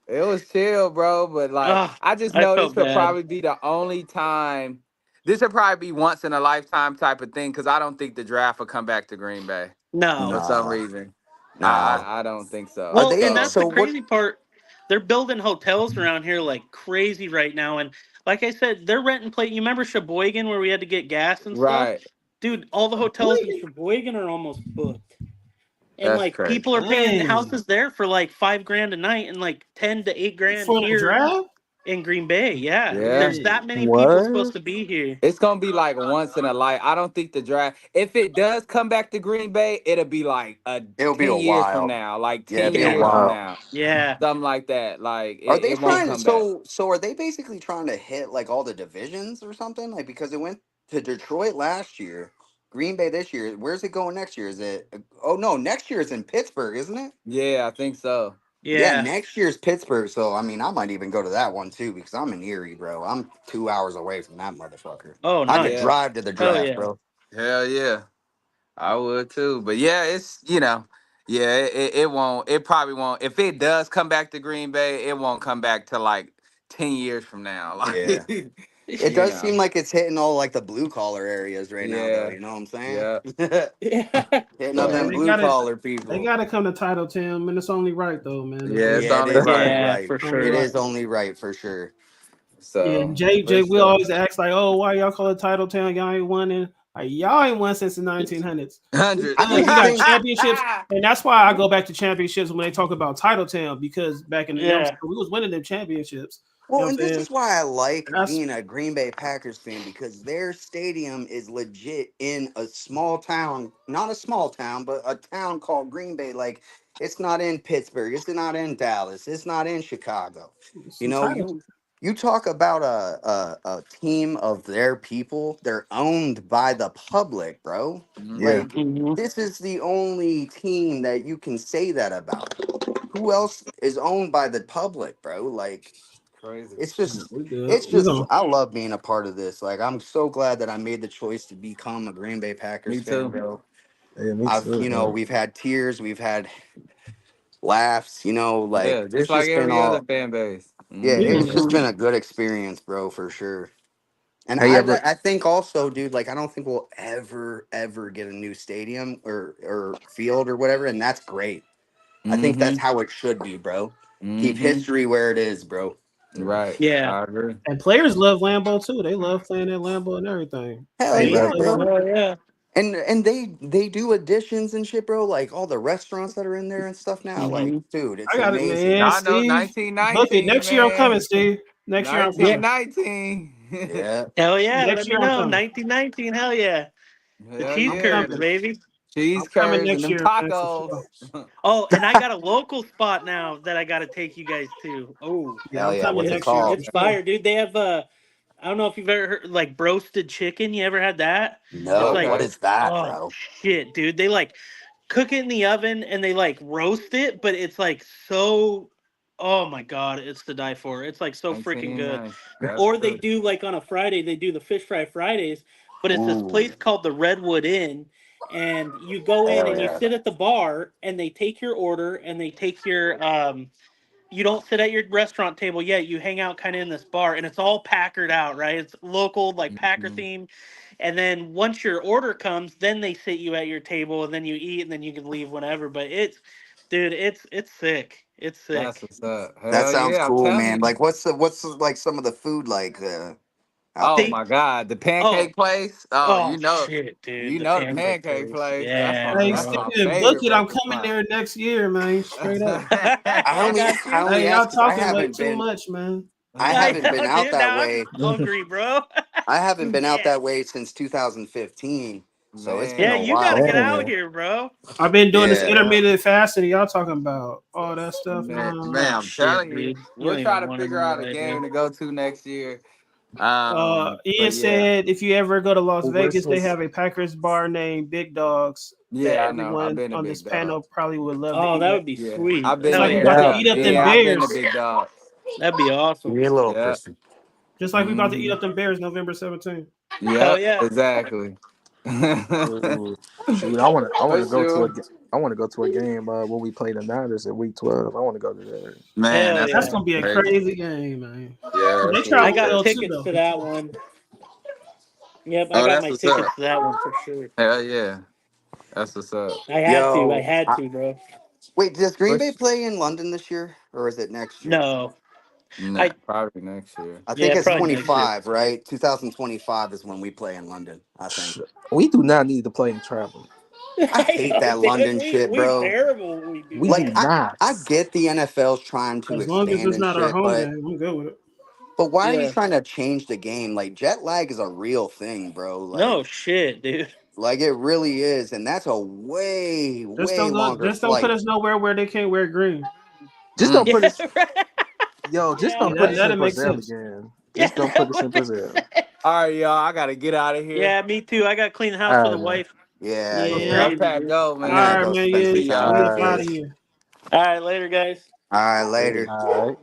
it was chill, bro. But like,
Oh,
I just
I
know this
felt
will
bad.
probably be the only time. This will probably be once in a lifetime type of thing because I don't think the draft will come back to Green Bay for
No.
some
Nah,
reason.
nah.
I don't think
Are
so.
Well,
they
and
in?
that's
So
the
So what?
crazy part. They're building hotels around here like crazy right now, and like I said, they're renting plate. You remember Sheboygan where we had to get gas and stuff?
right,
Dude, all the hotels in Sheboygan are almost booked. And
that's
like
crazy.
people are paying
Dang.
houses there for like 5 grand a night and like 10 to 8 grand
For the
here.
draft?
in Green Bay. Yeah,
Yeah.
there's that many people supposed
What?
to be here.
It's gonna be like once in a life. I don't think the draft. If it does come back to Green Bay, it'll be like
It'll be a
10 years from
while.
now, like
Yeah, it'll
ten
be a
Yeah,
years from
while.
Wow.
now,
yeah.
something like that. Like
Are they
it won't
trying?
come back.
So are they basically trying to hit like all the divisions or something? Like because it went to Detroit last year, Green Bay this year. Where's it going next year? Is it? Oh no, next year is in Pittsburgh, isn't it?
Yeah, I think so.
Yeah,
Yeah.
next year's Pittsburgh. So I mean, I might even go to that one too because I'm in Erie, bro. I'm 2 hours away from that motherfucker.
Oh,
I could
Yeah,
nice.
drive to the
Hell
draft,
yeah.
bro.
hell yeah, I would too. But yeah, it's yeah, it won't. It probably won't. If it does come back to Green Bay, it won't come back to like 10 years from now.
Yeah.
Like
It
you
does
know,
seem like it's hitting all like the blue collar areas right now, though.
yeah,
You know what I'm saying?
yeah.
Yeah.
Hitting up
Yeah,
So
them blue collar people.
they gotta come to title Tim, and it's only right though, man. To
yeah,
do
it's
Yeah,
it.
it
only
is only
right.
Yeah,
right.
for
Only
It
sure.
right.
is only right for sure.
Yeah,
So for
Jay, we
sure,
always ask like, oh, why y'all call it title town? Y'all ain't won it. Like y'all ain't won since the 1900s. We
100.
I
good.
just
We got
think,
championships, and that's why I go back to championships when they talk about title town because back in the
Yeah.
we was winning them championships. You know
well,
what
and
I'm
this
saying?
is why I like
That's
being a Green Bay Packers fan because their stadium is legit in a small town, not a small town, but a town called Green Bay. Like, it's not in Pittsburgh, it's not in Dallas, it's not in Chicago. You
some
know,
title.
you talk about a team of their people, they're owned by the public, bro.
Yeah.
Like,
Mhm.
Hmm.
this is the only team that you can say that about. Who else is owned by the public, bro? Like,
Crazy.
it's
Yeah,
just
we good.
it's
We
just
gonna
I love being a part of this. Like, I'm so glad that I made the choice to become a Green Bay Packers
Me
fan,
too.
bro.
Yeah, me too, man.
We've had tears, we've had laughs, like
Yeah, just
it's
like
just been
every other
all,
fan base.
yeah,
yeah.
it's
Hmm.
just
Hmm.
been a good experience, bro, for sure. And
Hey, ever?
I think also, dude, like I don't think we'll ever get a new stadium or field or whatever, and that's great. I think that's
Hmm.
how it should be, bro. Keep
Hmm.
history where it is, bro.
Right.
Yeah.
I agree.
And players love Lambeau too. They love playing at Lambeau and everything.
Hell
Hey,
They
yeah,
bro.
play
bro.
well.
Oh yeah.
And they do additions and shit, bro. Like all the restaurants that are in there and stuff now. Like,
Hmm.
dude,
I
it's
got it,
amazing.
man.
Y'all know
Steve, book it
1919,
next year. I'm coming,
man.
Steve. Next year I'm
Yeah.
coming.
1919.
Yeah.
Hell yeah. Let
Next
me
year I'm
know.
coming.
1919. Hell yeah. The
Hell
cheese
I'm
yeah.
curds,
coming.
baby.
Cheese
I'm coming
curds and
next
them
year, man, for
tacos.
sure.
Oh, and I got a local spot now that I got to take you guys to. Oh,
Yeah,
Hell
I'm
yeah.
coming
What's it
next year
called?
for
it's
sure.
fire, dude. They have I don't know if you've ever heard like broasted chicken. You ever had that? It's
No,
like,
what
Okay.
is that,
oh
bro?
shit, dude. They like cook it in the oven and they like roast it, but it's like so. Oh my god, it's to die for. It's like so freaking good.
1990. That's
Or they
true.
do like on a Friday, they do the fish fry Fridays, but it's this
Ooh.
place called the Redwood Inn, and you go in
Hell
and you
yeah.
sit at the bar, and they take your order and they take your you don't sit at your restaurant table yet. You hang out kind of in this bar, and it's all packered out, right? It's local, like Packer
Mhm.
theme. And then once your order comes, then they sit you at your table, and then you eat, and then you can leave whenever. But dude, it's sick. It's
That's
sick.
what's up.
That
Hell
sounds
yeah, I'm
cool,
telling
man.
you.
Like like some of the food like out
Oh
there?
They
my God, the
oh
pancake place. Oh,
oh shit, dude, the
the
pancake
pancake
place.
place.
Yeah,
Hey,
That's
bro.
my
Steve, book
favorite
it. I'm
breakfast
coming
spot.
there next year, man. Straight up.
I got
I
you.
only
Hey, y'all
ask because
talking way too much, man.
I
I
haven't been
know,
out
dude.
that
Now I'm
way.
hungry, bro.
I haven't been out
Yeah.
that way since 2015. So it's been
Yeah,
a
Man,
you gotta
while,
get
bro.
out
Damn.
here, bro.
I've been doing this
Yeah.
yeah,
intermittent fasting. Y'all talking about all that stuff?
man,
Oh
I'm
shit,
telling you,
dude. You
we'll
don't
try
even
to
want to
figure
know
out a
right here.
game to go to next year.
Ian
But yeah,
said if you ever go to Las
Well, we're
Vegas, they
supposed.
have a Packers bar named Big Dogs that
yeah, I know. I've
everyone
been a
on this
big dog.
panel probably would love to
Oh,
eat
that
at.
would be
Yeah,
sweet.
I've
Just
been
Hell
like we
there.
about
yeah.
to
Yeah.
eat up them
Yeah, I've been a
Bears.
big dog.
That'd be awesome.
You're a little
Yeah.
Christian.
Just like we about to eat
Hmm.
up them Bears November 17th.
Hell
Yep.
yeah.
Exactly.
Ooh, shoot, I want
For
to go to
sure.
I want to go to a game where we play the Niners at Week 12. I want to go to that.
Man,
Hell
that's
That's
gonna
yeah.
be
gonna be a
crazy.
crazy game, man.
Yeah,
They
that's gonna
I
be
travel
got
well
crazy.
too,
tickets
though.
to that one. Yep, I
Oh,
got
that's
my
what's up.
tickets to that one for sure.
Hell yeah. That's what's up.
I had to. I
Yo,
had to, bro.
wait, does Green Bay
Push.
play in London this year or is it next year?
No.
Nah,
I
probably next year.
I think
Yeah,
it's
probably next year.
25, right? 2025 is when we play in London, I think.
We do not need to play in travel.
I
I
hate
know,
that
dude.
London
We
shit,
we
bro.
terrible when we do
We do
Like
that.
not.
I get the NFL's trying to
As long as
expand
it's
and
not our
shit,
home
but
game, I'm good with it.
But why are you
Yeah.
trying to change the game? Like jet lag is a real thing, bro. Like,
No shit, dude.
like it really is, and that's a way,
Just
way
don't go.
longer
Just don't put
flight.
us nowhere where they can't wear green.
Just don't
Mm.
put us.
Yeah, right.
Yo, just
Yeah,
Yeah,
don't put
that
us in
right.
that'll make
Brazil
sense.
again.
Yeah,
Just don't put us in Brazil.
All right, y'all. I gotta get out of here.
yeah, me too. I got to clean the house for
All
the
right, man.
wife.
Yeah,
Yeah,
Okay.
Yeah,
yeah.
baby.
Pat, go,
I'm
All
gonna
right,
man.
go
man.
spend
Yeah,
some
See
time
we
with
y'all.
the
up
All
out
right.
of
kids.
here.
All right, later, guys.
All right,
Later.
later.
All right.